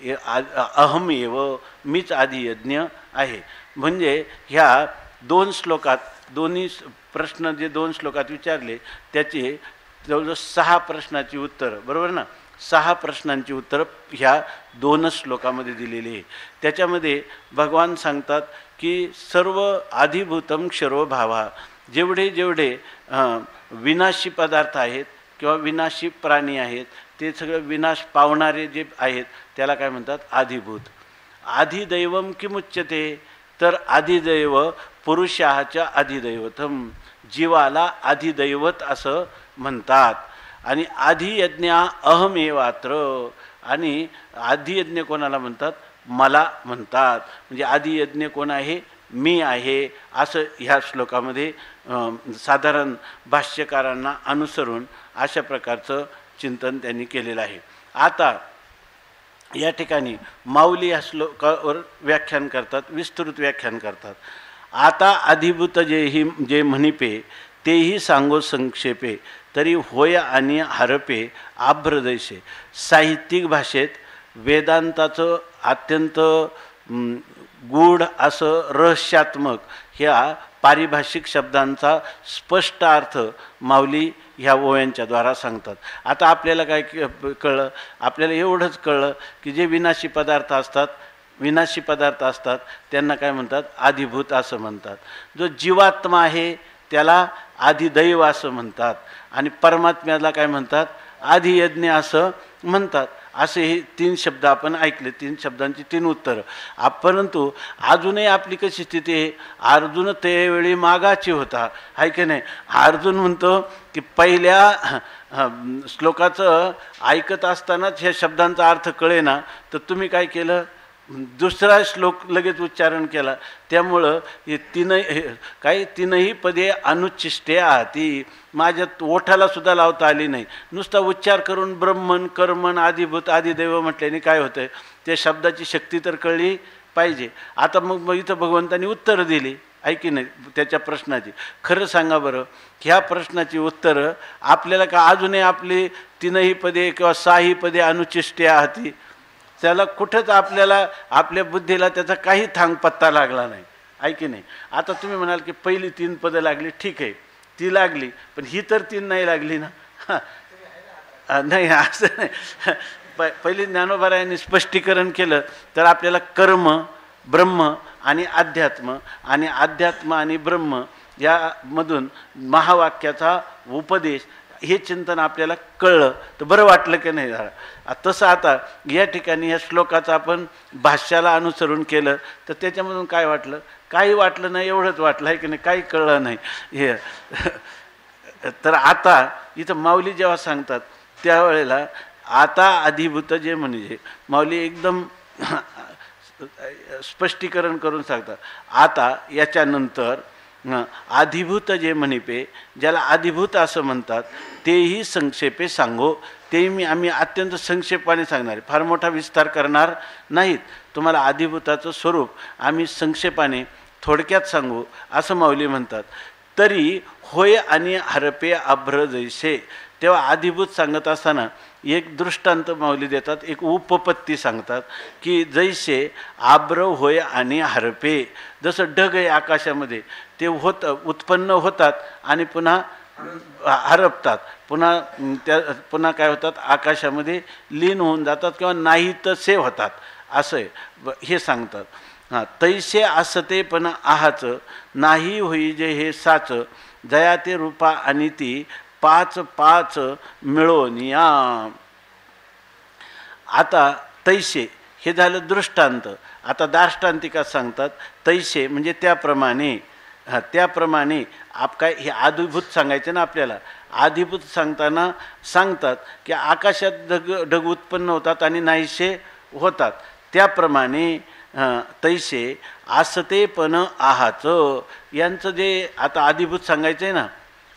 अहम एव, मीच अधियज्ञ आहे. म्हणजे ह्या दोन श्लोकात, दोन्ही प्रश्न जे दोन श्लोकात विचारले त्याचे जवळजवळ 6 प्रश्नाची उत्तरं, बरोबर ना? 6 प्रश्नांची उत्तरं ह्या 2च श्लोकामध्ये दिलेली आहे. त्याच्यामध्ये भगवान सांगतात की सर्व अधिभूतम क्षरो भावा. जेवढे जेवढे विनाशी पदार्थ आहेत किंवा विनाशी प्राणी आहेत ते सगळं विनाश पावणारे जे आहेत त्याला काय म्हणतात? अधिभूत. अधिदैवम किमुच्यते? तर अधिदैव पुरुषाच्या अधिदैवतम, जीवाला अधिदैवत असं म्हणतात. आणि अधियज्ञ अहमेवात्र. आणि अधियज्ञ कोणाला म्हणतात? मला म्हणतात. म्हणजे अधियज्ञ कोण आहे? मी आहे. असं ह्या श्लोकामध्ये साधारण भाष्यकारांना अनुसरून अशा प्रकारचं चिंतन त्यांनी केलेलं आहे. आता या ठिकाणी माऊली ह्या श्लोकावर व्याख्यान करतात, विस्तृत व्याख्यान करतात. आता अधिभूत जे म्हणिपे तेही सांगो संक्षेपे, तरी होय आणि हरपे आभ्रदैसे. साहित्यिक भाषेत वेदांताचं अत्यंत गूढ असं रहस्यात्मक ह्या पारिभाषिक शब्दांचा स्पष्ट अर्थ माऊली ह्या ओव्यांच्या द्वारा सांगतात. आता आपल्याला काय कळलं? आपल्याला एवढंच कळलं की जे विनाशी पदार्थ असतात त्यांना काय म्हणतात? अधिभूत असं म्हणतात. जो जीवात्मा आहे त्याला अधिदैव असं म्हणतात. आणि परमात्म्याला काय म्हणतात? अधियज्ञ असं म्हणतात. असे हे 3 शब्द आपण ऐकले, 3 शब्दांची 3 उत्तरं. परंतु अजूनही आपली कशी स्थिती आहे? अर्जुन त्यावेळी मागाची होता, आहे की नाही? अर्जुन म्हणतो की पहिल्या श्लोकाचं ऐकत असतानाच ह्या शब्दांचा अर्थ कळेना, तर तुम्ही काय केलं? दुसरा श्लोक लगेच उच्चारण केला. त्यामुळं हे तीनही पदे अनुच्छिष्टे आहाती. माझ्या ओठाला सुद्धा लावता आली नाही. नुसता उच्चार करून ब्रह्मन कर्मन अधिभूत अधिदैव म्हटल्याने काय होतं? त्या शब्दाची शक्ती तर कळली पाहिजे. आता मग इथं भगवंतांनी उत्तरं दिली, ऐकी नाही त्याच्या प्रश्नाची. खरं सांगा बरं, ह्या प्रश्नाची उत्तरं आपल्याला का अजूनही आपली 3ही पदे किंवा 6ही पदे अनुच्छिष्टे आहाती त्याला कुठंच आपल्याला आपल्या बुद्धीला त्याचा काही थांग पत्ता लागला नाही, आहे की नाही. आता तुम्ही म्हणाल की पहिली 3 पदं लागली, ठीक आहे, ती लागली, पण ही तर 3 नाही लागली ना. नाही, असं नाही. पहिली ज्ञानोबारायांनी स्पष्टीकरण केलं तर आपल्याला कर्म, ब्रह्म आणि अध्यात्म, आणि अध्यात्म आणि ब्रह्म यामधून महावाक्याचा उपदेश हे चिंतन आपल्याला कळलं तर बरं वाटलं की नाही झालं. तसं आता या ठिकाणी या श्लोकाचं आपण भाष्याला अनुसरून केलं तर त्याच्यामधून काय वाटलं, काही वाटलं नाही, एवढंच वाटलं आहे की नाही, काही कळलं नाही हे. तर आता इथं माऊली जेव्हा सांगतात त्यावेळेला आता अधिभूत जे म्हणजे माऊली एकदम स्पष्टीकरण करून सांगतात. आता याच्यानंतर अधिभूत जे म्हणिपे, ज्याला अधिभूत असं म्हणतात, तेही संक्षेपे सांगो. ते आम्ही अत्यंत संक्षेपाने सांगणार आहे, फार मोठा विस्तार करणार नाहीत. तुम्हाला अधिभूताचं स्वरूप आम्ही संक्षेपाने थोडक्यात सांगू असं माऊली म्हणतात. तरी होय आणि हरपे अभ्र जैसे, तेव्हा अधिभूत सांगत असताना एक दृष्टांत माऊली देतात, एक उपपत्ती सांगतात की जैसे आब्र होय आणि हरपे, जसं ढग आहे आकाशामध्ये, ते उत्पन्न होतात आणि पुन्हा हरपतात, पुन्हा काय होतात, आकाशामध्ये लीन होऊन जातात किंवा नाही तसे होतात, असं आहे हे सांगतात. तैसे असते पण आहाच नाही होई जे हे साच, जया ते रूपा आणि ती 5 मिळून या. आता तैसे हे झालं दृष्टांत. आता दाष्टांतिकात सांगतात तैसे म्हणजे त्याप्रमाणे. त्याप्रमाणे काय हे आधिभूत सांगायचं ना आपल्याला. आधिभूत सांगताना सांगतात की आकाशात ढग उत्पन्न होतात आणि नाहीसे होतात, त्याप्रमाणे तैसे आसते पण आहाच यांचं जे आता आधिभूत सांगायचं आहे ना.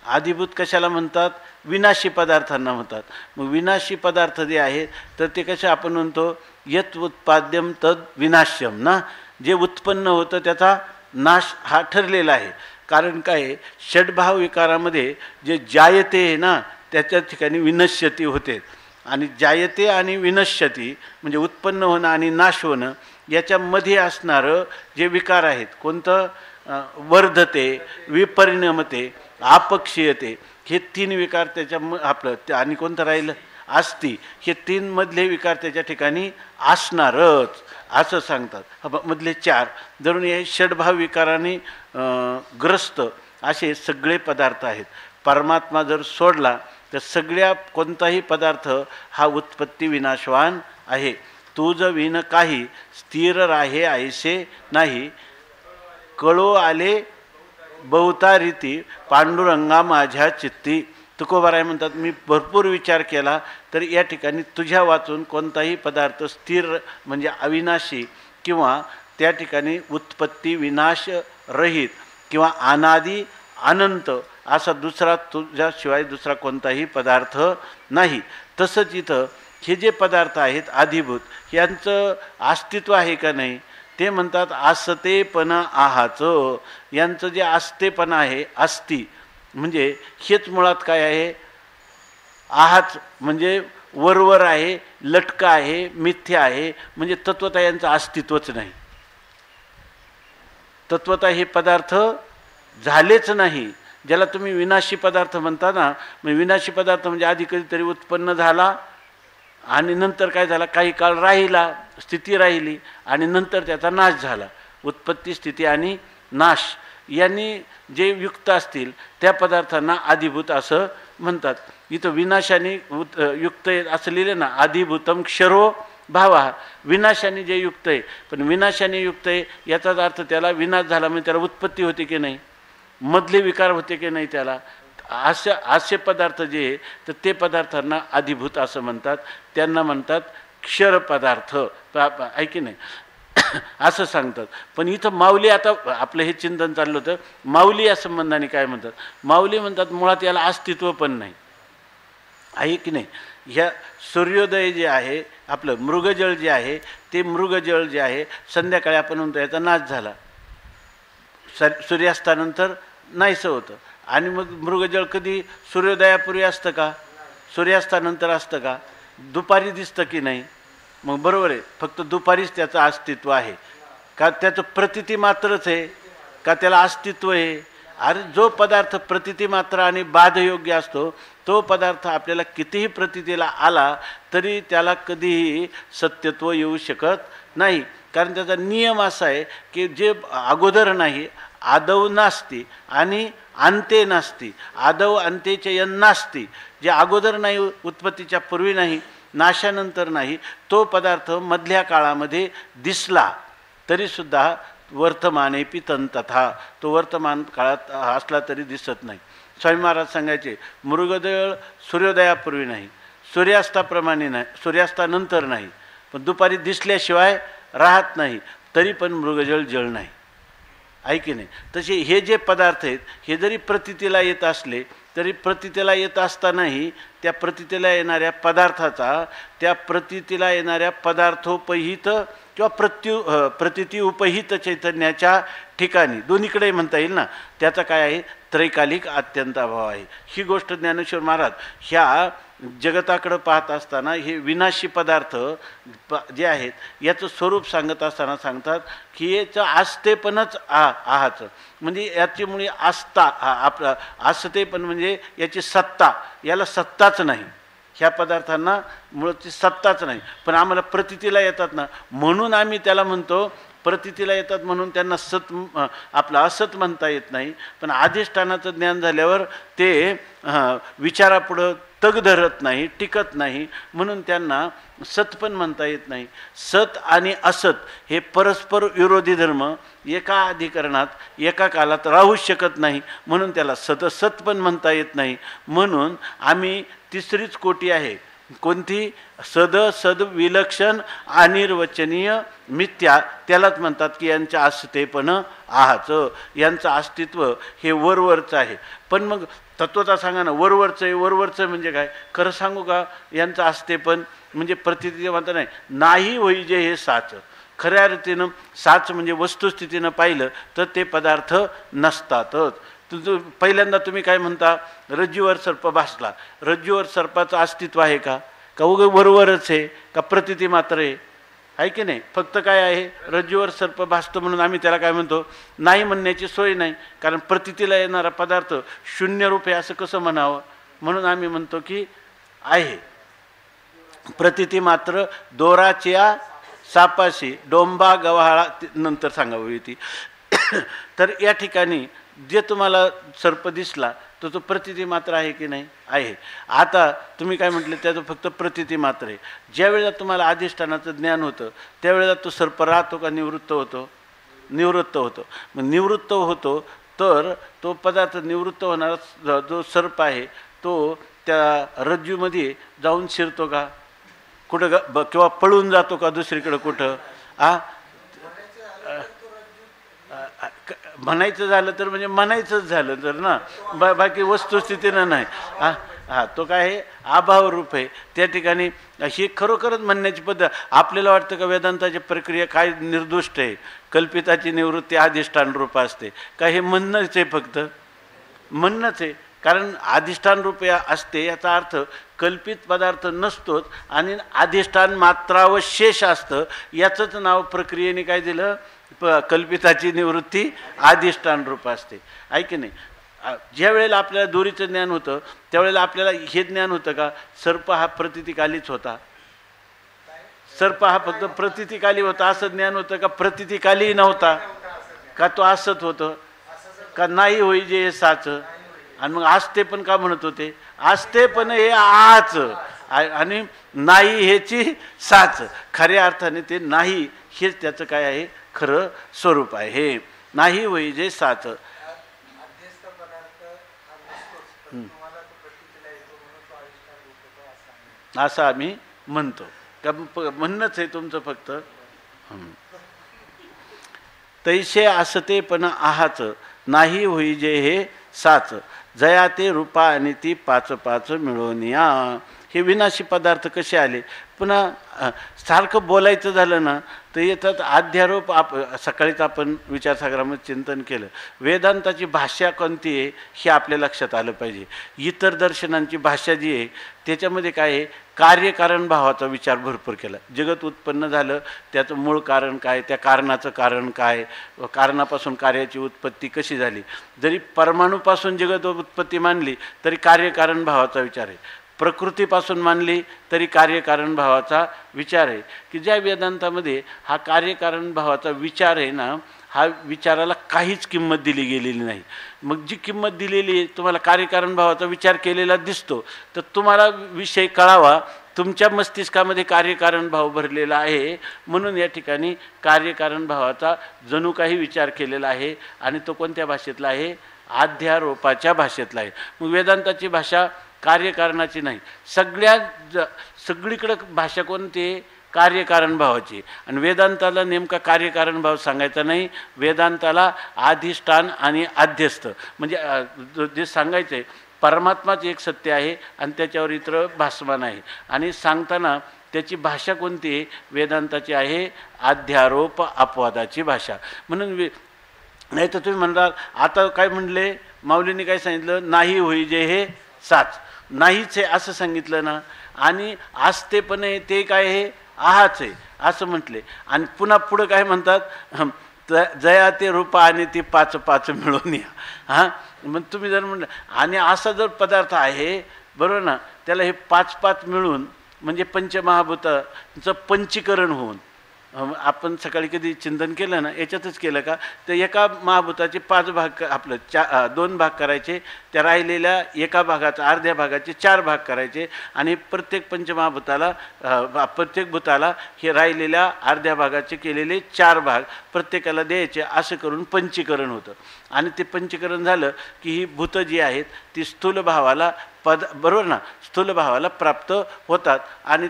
आधिभूत कशाला म्हणतात, विनाशी पदार्थांना म्हणतात. मग विनाशी पदार्थ जे आहेत तर ते कसे आपण म्हणतो, यत उत्पाद्यम तद विनाश्यम ना, जे उत्पन्न होतं त्याचा नाश हा ठरलेला आहे. कारण काय, षड्भाव विकारामध्ये जे जायते आहे ना त्याच्या ठिकाणी विनश्यती होते, आणि जायते आणि विनश्यती म्हणजे उत्पन्न होणं आणि नाश होणं याच्यामध्ये असणारं जे विकार आहेत, कोणतं, वर्धते, विपरिणमते, अपक्षीयते, हे 3 विकार त्याच्या आपलं, आणि कोणतं राहिलं, आस्ती, हे 3 मधले विकार त्याच्या ठिकाणी असणारच असं सांगतात. मधले 4 धरून हे षड्भाव विकाराने ग्रस्त असे सगळे पदार्थ आहेत. परमात्मा जर सोडला तर सगळ्या कोणताही पदार्थ हा उत्पत्ती विनाशवान आहे. तुझ विन काही स्थिर राहे ऐसे नाही, कळो आले बहुता रीती पांडुरंगा माझ्या चित्ती. तुकोबाराय म्हणतात, मी भरपूर विचार केला तर या ठिकाणी तुझ्या वाचून कोणताही पदार्थ स्थिर म्हणजे अविनाशी किंवा त्या ठिकाणी उत्पत्ती विनाश रहित किंवा अनादी अनंत असा दुसरा तुझ्याशिवाय दुसरा कोणताही पदार्थ नाही. तसंच इथं हे जे पदार्थ आहेत आधिभूत, यांचं अस्तित्व आहे का नाही, ते म्हणतात आसतेपण आहाच. यांचं जे आस्तेपण आहे, अस्ति म्हणजे हेच मुळात काय आहे, आहाच म्हणजे वरवर आहे, लटका आहे, मिथ्या आहे, म्हणजे तत्वतः यांचं अस्तित्वच नाही. तत्वतः हे पदार्थ झालेच नाही. ज्याला तुम्ही विनाशी पदार्थ म्हणता ना, म्हणजे विनाशी पदार्थ म्हणजे आधी कधीतरी उत्पन्न झाला आणि नंतर काय झाला, काही काळ राहिला, स्थिती राहिली आणि नंतर त्याचा नाश झाला. उत्पत्ती, स्थिती आणि नाश यांनी जे युक्त असतील त्या पदार्थांना आधिभूत असं म्हणतात. इथं विनाशाने युक्त असं लिहिलं ना, आधिभूतम क्षरो भावा, विनाशाने जे युक्त आहे. पण विनाशाने युक्त आहे याचाच अर्थ त्याला विनाश झाला म्हणजे त्याला उत्पत्ती होती की नाही, मधले विकार होते की नाही त्याला. असे पदार्थ जे आहे तर ते पदार्थांना अधिभूत असं म्हणतात. त्यांना म्हणतात क्षर पदार्थ, आहे की नाही असं सांगतात. पण इथं माऊली, आता आपलं हे चिंतन चाललं होतं, माऊली या संबंधाने काय म्हणतात, माऊली म्हणतात मुळात याला अस्तित्व पण नाही, आहे की नाही. ह्या सूर्योदय जे आहे आपलं, मृगजळ जे आहे ते मृगजळ जे आहे संध्याकाळी आपण म्हणतो याचा नाश झाला, सूर्यास्तानंतर नाहीसं होतं. आणि मग मृगजळ कधी सूर्योदयापूर्वी असतं का, सूर्यास्तानंतर असतं का, दुपारी दिसतं की नाही. मग बरोबर आहे, फक्त दुपारीच त्याचं अस्तित्व आहे का? त्याचं प्रतिती मात्रच आहे का त्याला अस्तित्व आहे? अरे जो पदार्थ प्रतिती मात्र आणि बाधयोग्य असतो तो पदार्थ आपल्याला कितीही प्रतितीला आला तरी त्याला कधीही सत्यत्व येऊ शकत नाही, कारण त्याचा नियम असा आहे की जे अगोदर नाही, आदौ नास्ती आणि अंते नास्ती, आदौ अंतेचे यन नास्ती, जे अगोदर नाही, उत्पत्तीच्या पूर्वी नाही, नाशानंतर नाही, तो पदार्थ मधल्या काळामध्ये दिसला तरीसुद्धा वर्तमानेपी तथा, तो वर्तमान काळात असला तरी दिसत नाही. स्वामी महाराज सांगायचे मृगजळ सूर्योदयापूर्वी नाही, सूर्यास्ताप्रमाणे नाही, सूर्यास्तानंतर नाही, पण दुपारी दिसल्याशिवाय राहत नाही, तरी पण मृगजळ जळ नाही. आहे की नाही? तसे हे जे पदार्थ आहेत हे जरी प्रतीतीला येत असले तरी प्रतीतीला येत असतानाही त्या प्रतीतीला येणाऱ्या पदार्थाचा त्या प्रतीतीला येणाऱ्या पदार्थोपहित किंवा प्रतीती उपहित चैतन्याच्या ठिकाणी दोन्हीकडे म्हणता येईल ना, त्याचा काय आहे? त्रैकालिक अत्यंत अभाव आहे. ही गोष्ट ज्ञानेश्वर महाराज ह्या जगताकडं पाहत असताना हे विनाशी पदार्थ जे आहेत याचं स्वरूप सांगत असताना सांगतात की याचं आस्थेपणच आहाचं, म्हणजे याची मुळे आस्था आपला आस्थेपण म्हणजे याची सत्ता, याला सत्ताच नाही, ह्या पदार्थांना मुळाची सत्ताच नाही, पण आम्हाला प्रतीतीला येतात ना म्हणून आम्ही त्याला म्हणतो. प्रतीतीला येतात म्हणून त्यांना आपलं असत म्हणता येत नाही, पण अधिष्ठानाचं ज्ञान झाल्यावर ते विचारापुढं तग धरत नाही, टिकत नाही, म्हणून त्यांना सत पण म्हणता येत नाही. सत आणि असत हे परस्पर विरोधी धर्म एका अधिकरणात एका कालात राहूच शकत नाही, म्हणून त्याला सत पण म्हणता येत नाही. म्हणून आम्ही तिसरीच कोटी आहे कोणती? सद विलक्षण अनिर्वचनीय मिथ्या, त्यालाच म्हणतात की यांच्या आस्थेपण आहाचं, यांचं अस्तित्व हे वरवरचं आहे. पण मग तत्वता सांगा ना, वरवरचं आहे, वरवरचं म्हणजे काय? खरं सांगू का? यांचं असतेपण म्हणजे प्रतिती म्हणता नाही होई जे हे साच, खऱ्या रीतीनं साच म्हणजे वस्तुस्थितीनं पाहिलं तर ते पदार्थ नसतातच. तुझं पहिल्यांदा तुम्ही काय म्हणता? रज्जूवर सर्प भासला, रज्जूवर सर्पाचं अस्तित्व आहे का? का उगं वरवरच आहे का प्रतिती मात्र आहे की नाही? फक्त काय आहे? रज्जूवर सर्प भासतो म्हणून आम्ही त्याला काय म्हणतो? नाही म्हणण्याची सोय नाही, कारण प्रतितीला येणारा पदार्थ शून्य रूप आहे असं कसं म्हणावं? म्हणून आम्ही म्हणतो की आहे. प्रतिती मात्र दोराच्या सापाशी डोंबा गव्हाळा नंतर सांगावी ती. तर या ठिकाणी जे तुम्हाला सर्प दिसला तो तो प्रतिती मात्र आहे की नाही? आहे. आता तुम्ही काय म्हटले? त्याचं फक्त प्रतिती मात्र आहे. ज्या वेळेला तुम्हाला अधिष्ठानाचं ज्ञान होतं त्यावेळेला तो सर्प राहतो का निवृत्त होतो? निवृत्त होतो. मग निवृत्त होतो तर तो पदार्थ निवृत्त होणारा जो सर्प आहे तो त्या रज्जूमध्ये जाऊन शिरतो का? कुठं किंवा पळून जातो का दुसरीकडं कुठं? म्हणायचं झालं तर म्हणजे म्हणायचंच झालं तर ना, बाकी वस्तुस्थितीनं नाही. तो काय आहे? अभाव रूप आहे. त्या ठिकाणी ही खरोखरच म्हणण्याची पद्धत. आपल्याला वाटतं का वेदांताची प्रक्रिया काय निर्दुष्ट आहे, कल्पिताची निवृत्ती अधिष्ठान रूप असते का? हे म्हणणंच आहे, फक्त म्हणणंच आहे. कारण अधिष्ठान रूपे असते याचा अर्थ कल्पित पदार्थ नसतोच आणि अधिष्ठान मात्रावशेष असतं. याचंच नाव प्रक्रियेने काय दिलं? कल्पिताची निवृत्ती अधिष्ठान रूप असते. आहे की नाही? ज्या वेळेला आपल्याला दोरीचं ज्ञान होतं त्यावेळेला आपल्याला हे ज्ञान होतं का सर्प हा प्रतितिकालीच होता? सर्प हा फक्त प्रतितिकाली होता असं ज्ञान होतं का? प्रतितिकाली नव्हता का? तो असत होतं का? नाही होई जे हे साच. आणि मग आस्ते पण का म्हणत होते? आस्ते पण हे आच आणि नाही ह्याची साच. खऱ्या अर्थाने ते नाही हेच त्याचं काय आहे? खरं स्वरूप आहे. हे नाही होई जे साच. असं आम्ही म्हणतो का? म्हणणंच आहे तुमचं फक्त. तैसे असते पण आहाच नाही होई जे हे साच, जया ते रूपा आणि ती पाच पाच मिळून या. हे विनाशी पदार्थ कसे आले? पुन्हा सारखं बोलायचं झालं ना तर येतात अध्यारोप. सकाळीच आपण विचारसागरामध्ये चिंतन केलं, वेदांताची भाषा कोणती आहे हे आपल्या लक्षात आलं पाहिजे. इतर दर्शनांची भाषा जी आहे त्याच्यामध्ये काय आहे, कार्यकारण भावाचा विचार भरपूर केला. जगत उत्पन्न झालं, त्याचं मूळ कारण काय, त्या कारणाचं कारण काय, कारणापासून कार्याची उत्पत्ती कशी झाली. जरी परमाणूपासून जगत उत्पत्ती मानली तरी कार्यकारण भावाचा विचार आहे. प्रकृतीपासून मानली तरी कार्यकारण भावाचा विचार आहे. की ज्या वेदांतामध्ये हा कार्यकारण भावाचा विचार आहे ना, हा विचाराला काहीच किंमत दिली गेलेली नाही. मग जी किंमत दिलेली आहे, तुम्हाला कार्यकारण भावाचा विचार केलेला दिसतो, तर तुम्हाला विषय कळावा, तुमच्या मस्तिष्कामध्ये कार्यकारण भाव भरलेला आहे, म्हणून या ठिकाणी कार्यकारण भावाचा जणू काही विचार केलेला आहे. आणि तो कोणत्या भाषेतला आहे, अध्यारोपाच्या भाषेतला आहे. मग वेदांताची भाषा कार्यकारणाची नाही. सगळीकडं भाषा कोणती आहे, कार्यकारण भावाची. आणि वेदांताला नेमका कार्यकारण भाव सांगायचा नाही, वेदांताला अधिष्ठान आणि अध्यस्थ म्हणजे जे सांगायचं आहे, परमात्माच एक सत्य आहे आणि त्याच्यावर इतर भासमान आहे. आणि सांगताना त्याची भाषा कोणती आहे, वेदांताची आहे अध्यारोप अपवादाची भाषा. म्हणून नाही तर तुम्ही म्हणाल आता काय म्हणले, माऊलींनी काय सांगितलं, नाही होई जे हे साच, नाहीच आहे असं सांगितलं ना. आणि असते पण आहे ते काय आहे, आहाच आहे असं म्हटले. आणि पुन्हा पुढं काय म्हणतात, जया ते रूपा आणि ती पाच पाच मिळून या. हां, मग तुम्ही जर म्हटलं आणि असा जर पदार्थ आहे, बरोबर ना, त्याला हे पाच पाच मिळून म्हणजे पंचमहाभूताचं पंचीकरण होऊन. आपण सकाळी कधी चिंतन केलं ना, याच्यातच केलं का, तर एका महाभूताचे 5 भाग आपलं 2 भाग करायचे, त्या राहिलेल्या एका भागाचा अर्ध्या भागाचे 4 भाग करायचे आणि प्रत्येक पंचमहाभूताला प्रत्येक भूताला हे राहिलेल्या अर्ध्या भागाचे केलेले 4 भाग प्रत्येकाला द्यायचे. असं करून पंचीकरण होतं. आणि ते पंचीकरण झालं की ही भूतं जी आहेत ती स्थूल भावाला बरोबर ना, स्थूल भावाला प्राप्त होतात आणि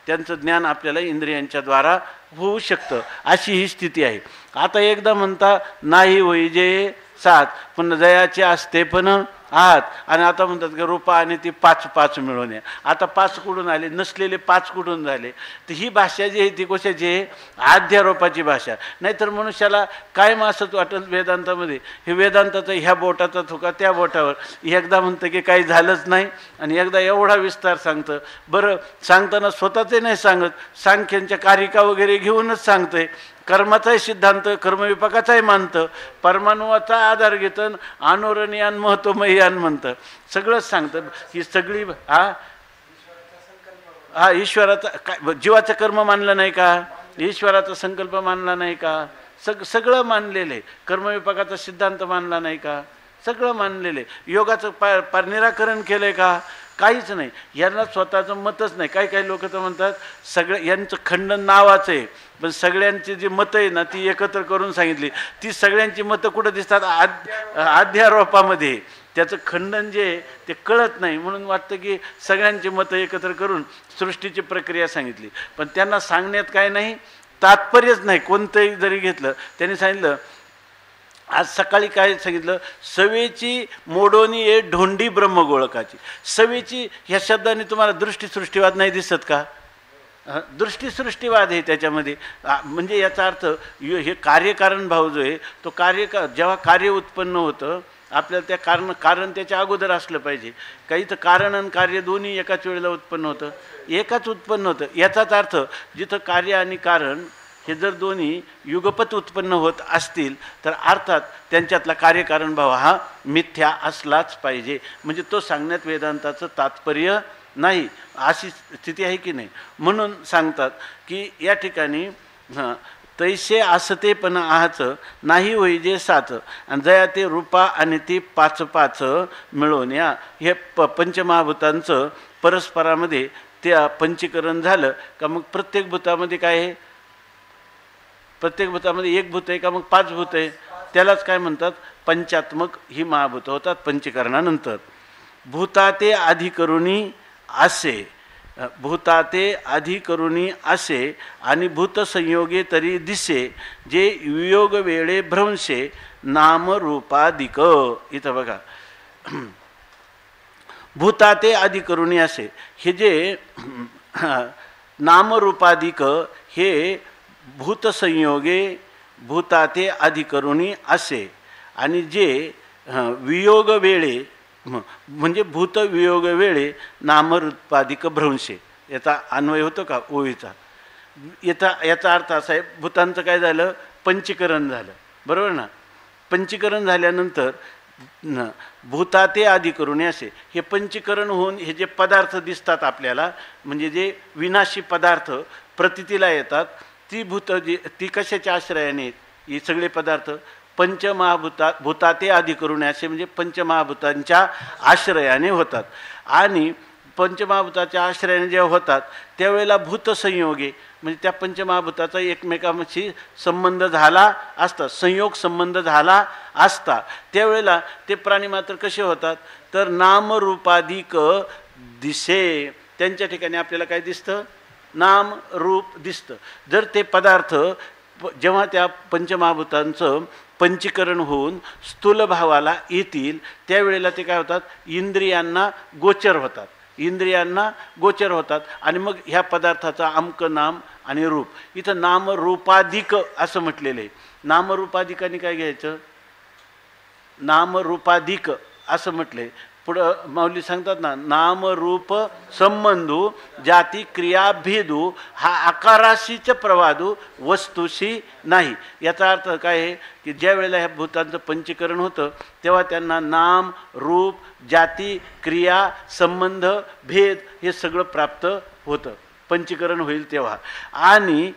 त्यांचं ज्ञान आपल्याला इंद्रियांच्या द्वारा होऊ शकतं. अशी ही स्थिती आहे. आता एकदा म्हणता नाही होई जे सात, पण जयाचे असते पण आहात. आणि आता म्हणतात की रूपा आणि ती 5 5 मिळून आहे. आता 5 कुठून आले, नसलेले 5 कुठून झाले. तर ही भाषा जी आहे ती कशाची आहे, अध्यारोपाची भाषा. नाहीतर मनुष्याला कायम असंच वाटत वेदांतामध्ये, हे वेदांताचं ह्या बोटाचा थुका त्या बोटावर, एकदा म्हणतं की काही झालंच नाही आणि एकदा एवढा विस्तार सांगतं. बरं, सांगताना स्वतःचे नाही सांगत, सांख्यांच्या कारिका वगैरे घेऊनच सांगतंय. कर्माचाही सिद्धांत कर्मविपाकाचाही मानतं, परमाणुवाचा आधार घेतं, अनोरणीयान महत्वमयीयान म्हणतं, सगळंच सांगतं. ही सगळी ईश्वराचा काय, जीवाचं कर्म मानलं नाही का, ईश्वराचा संकल्प मानला नाही का, सगळं मानलेलं आहे. कर्मविपाकाचा सिद्धांत मानला नाही का, सगळं मानलेलं आहे. योगाचं पार निराकरण केलं आहे का, काहीच नाही. यांना स्वतःचं मतच नाही. काही लोक तर म्हणतात यांचं खंडन नावाचं आहे, पण सगळ्यांची जी मतं आहे ना ती एकत्र करून सांगितली. ती सगळ्यांची मतं कुठं दिसतात, अध्यारोपामध्ये. त्याचं खंडन जे ते कळत नाही, म्हणून वाटतं की सगळ्यांची मतं एकत्र करून सृष्टीची प्रक्रिया सांगितली. पण त्यांना सांगण्यात काय नाही, तात्पर्यच नाही. कोणतंही जरी घेतलं, त्यांनी सांगितलं आज सकाळी काय सांगितलं, सवेची मोडोनी ये ढोंडी ब्रह्मगोळकाची. सवेची ह्या शब्दाने तुम्हाला दृष्टीसृष्टीवाद नाही दिसत का, दृष्टीसृष्टीवाद आहे त्याच्यामध्ये. म्हणजे याचा अर्थ हे कार्यकारण भाव जो आहे तो जेव्हा कार्य उत्पन्न होतं आपल्याला त्या कारण त्याच्या अगोदर असलं पाहिजे. काही तर कारण आणि कार्य दोन्ही एकाच वेळेला उत्पन्न होतं, एकाच उत्पन्न होतं. याचाच अर्थ जिथं कार्य आणि कारण हे जर दोन्ही युगपत उत्पन्न होत असतील तर अर्थात त्यांच्यातला कार्यकारण भाव हा मिथ्या असलाच पाहिजे. म्हणजे तो सांगण्यात वेदांताचं तात्पर्य नाही, अशी स्थिती आहे की नाही. म्हणून सांगतात की या ठिकाणी तैसे असते पण आहाच, नाही होई जे साच, आणि जया ते रूपा आणि ती 5 5 मिळून या. हे पंचमहाभूतांचं परस्परामध्ये ते पंचीकरण झालं का मग प्रत्येक भूतामध्ये काय आहे, प्रत्येक भूतामध्ये एक भूत आहे का मग 5 भूत आहे, त्यालाच काय म्हणतात, पंचात्मक ही महाभूत होतात पंचीकरणानंतर. भूताते अधिकरुणी असे, भूताते अधिकरुणी असे आणि भूतसंयोगे तरी दिसे, जे वियोग वेळे भ्रंशे नामरूपादिक. इथं बघा, भूताते अधिकरुणी असे, हे जे नामरूपादिक हे भूतसंयोगे भूताते अधिकरुणी असे, आणि जे वियोग वेळे म्हणजे भूत वियोग वेळे नामरूपाधिक भ्रंशे, याचा अन्वय होतो का ओळीचा? याचा अर्थ असा आहे, भूतांचं काय झालं, पंचीकरण झालं, बरोबर ना? पंचीकरण झाल्यानंतर भूताते अधिकरुणी असे, हे पंचीकरण होऊन हे जे पदार्थ दिसतात आपल्याला, म्हणजे जे विनाशी पदार्थ प्रतीतीला येतात, ती ती कशाच्या आश्रयाने आहेत? हे सगळे पदार्थ भूताते अधिकरुणी असे, म्हणजे पंचमहाभूतांच्या आश्रयाने होतात. आणि पंचमहाभूताच्या आश्रयाने जेव्हा होतात त्यावेळेला भूतसंयोगे म्हणजे त्या पंचमहाभूताचा एकमेकांशी संबंध झाला असता, संयोग संबंध झाला असता, त्यावेळेला ते प्राणी मात्र कसे होतात, तर नामरूपाधिक दिसे, त्यांच्या ठिकाणी आपल्याला काय दिसतं, नाम रूप दिसतं. जर ते पदार्थ जेव्हा त्या पंचमहाभूतांचं पंचीकरण होऊन स्थूल भावाला येतील त्यावेळेला ते काय होतात, इंद्रियांना गोचर होतात, इंद्रियांना गोचर होतात. आणि मग ह्या पदार्थाचा अमक नाम आणि रूप, इथं नामरूपाधिक असं म्हटलेलं आहे. नामरूपाधिकाने काय घ्यायचं, नामरूपाधिक असं म्हटलंय. पुढं माऊली सांगतात ना, नामरूप संबंधू जाती क्रिया भेदू हा आकाराशीच प्रवादू वस्तूशी नाही. याचा अर्थ काय आहे की ज्या वेळेला ह्या भूतांचं पंचीकरण होतं तेव्हा त्यांना नाम रूप जाती क्रिया संबंध भेद हे सगळं प्राप्त होतं, पंचीकरण होईल तेव्हा. आणि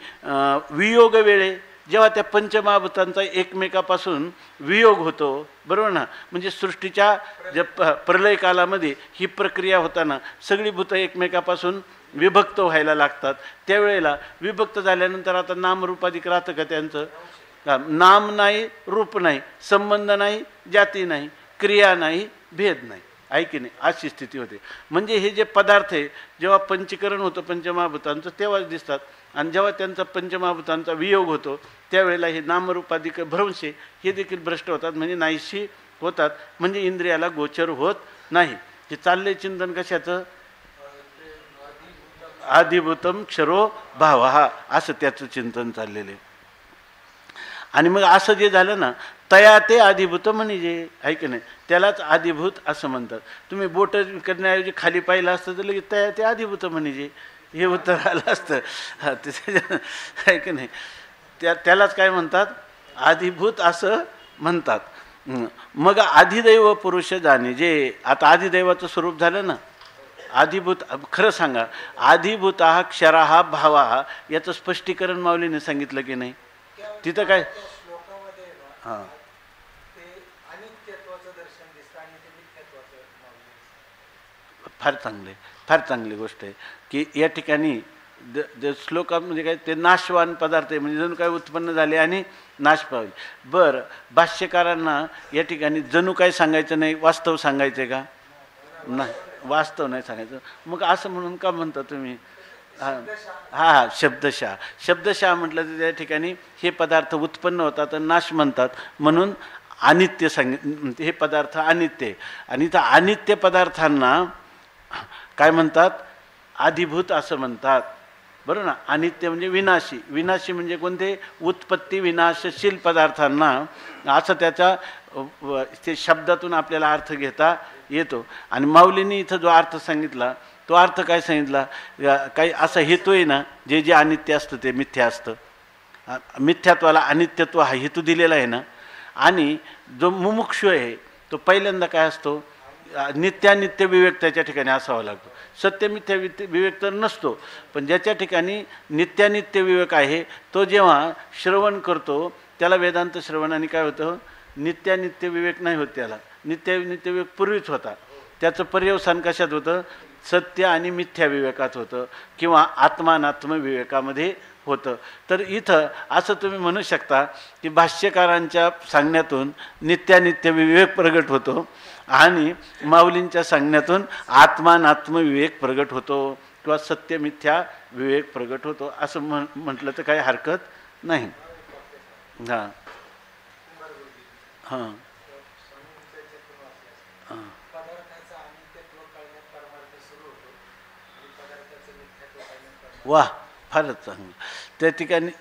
वियोग वेळे जेव्हा त्या पंचमहाभूतांचा एकमेकापासून वियोग होतो, बरोबर ना, म्हणजे सृष्टीच्या ज्या प्रलय कालामध्ये ही प्रक्रिया होताना सगळी भूतं एकमेकापासून विभक्त व्हायला लागतात. त्यावेळेला विभक्त झाल्यानंतर आता नामरूपाधिक राहतं का त्यांचं? नाम नाही, रूप नाही, संबंध नाही, जाती नाही, क्रिया नाही, भेद नाही, आहे की नाही, अशी स्थिती होते. म्हणजे हे जे पदार्थ आहे जेव्हा पंचीकरण होतं पंचमहाभूतांचं तेव्हाच दिसतात, आणि जेव्हा त्यांचा पंचमहाभूतांचा वियोग होतो त्यावेळेला हे नामरूपाधिक भ्रंशे हे देखील भ्रष्ट होतात, म्हणजे नाहीशी होतात, म्हणजे इंद्रियाला गोचर होत नाही. हे चालले चिंतन कशाचं, आदिभूतम क्षरो भाव, हा असं त्याचं चिंतन चाललेलं आहे. आणि मग असं जे झालं ना, तया ते आदिभूत म्हणजे, आहे की नाही, त्यालाच आदिभूत असं म्हणतात. तुम्ही बोट करण्याऐवजी खाली पाहिलं असतं तर लगेच तया ते आदिभूत म्हणजे हे उत्तर आलं असतं. आहे की नाही, त्यालाच काय म्हणतात, आदिभूत असं म्हणतात. मग आदिदैव पुरुष जाणे, जे आता आदिदैवाचं स्वरूप झालं ना, आदिभूत, खरं सांगा, आदिभूत हा क्षरा हा भावा, याचं स्पष्टीकरण माऊलीने सांगितलं की नाही? तिथं काय हां फार चांगले, फार चांगली गोष्ट आहे की या ठिकाणी श्लोकामध्ये काय ते नाशवान पदार्थ आहे, म्हणजे जणू काय उत्पन्न झाले आणि नाश पावले. बरं, भाष्यकारांना या ठिकाणी जणू काय सांगायचं नाही, वास्तव सांगायचं का? नाही, वास्तव नाही सांगायचं. मग असं म्हणून का म्हणता तुम्ही? हां हां, शब्दशः म्हटलं तर त्या ठिकाणी हे पदार्थ उत्पन्न होतात आणि नाश म्हणतात, म्हणून अनित्य हे पदार्थ अनित्य. आणि त्या अनित्य पदार्थांना काय म्हणतात, आदिभूत असं म्हणतात, बरोबर ना. अनित्य म्हणजे विनाशी, विनाशी म्हणजे कोणते, उत्पत्ती विनाशशील पदार्थांना, असं त्याचा ते शब्दातून आपल्याला अर्थ घेता येतो. आणि माऊलींनी इथं जो अर्थ सांगितला तो अर्थ काय सांगितला, काही असा हेतू आहे ना, जे जे अनित्य असतं ते मिथ्या असतं, मिथ्यात्वाला अनित्यत्व हा हेतू दिलेला आहे ना. आणि जो मुमुक्षु आहे तो पहिल्यांदा काय असतो, नित्यानित्य विवेक त्याच्या ठिकाणी असावा लागतो. सत्य मिथ्या विवेक तर नसतो, पण ज्याच्या ठिकाणी नित्यानित्य विवेक आहे तो जेव्हा श्रवण करतो त्याला वेदांत श्रवणाने काय होतं, नित्यानित्य विवेक नाही होत, त्याला नित्यानित्य विवेक पूर्वीच होता. त्याचं पर्यवसान कशात होतं, सत्य आणि मिथ्या विवेकात होतं, किंवा आत्मानात्म विवेकामध्ये होतं. तर इथं असं तुम्ही म्हणू शकता की भाष्यकारांच्या सांगण्यातून नित्यानित्य विवेक प्रगट होतो आणि माऊलींच्या सांगण्यातून आत्मानात्म विवेक प्रगट होतो, किंवा सत्य मिथ्या विवेक प्रगट होतो, असं म्हटलं तर काही हरकत नाही. हां हां हां वा, फारच चांगलं. त्या ठिकाणी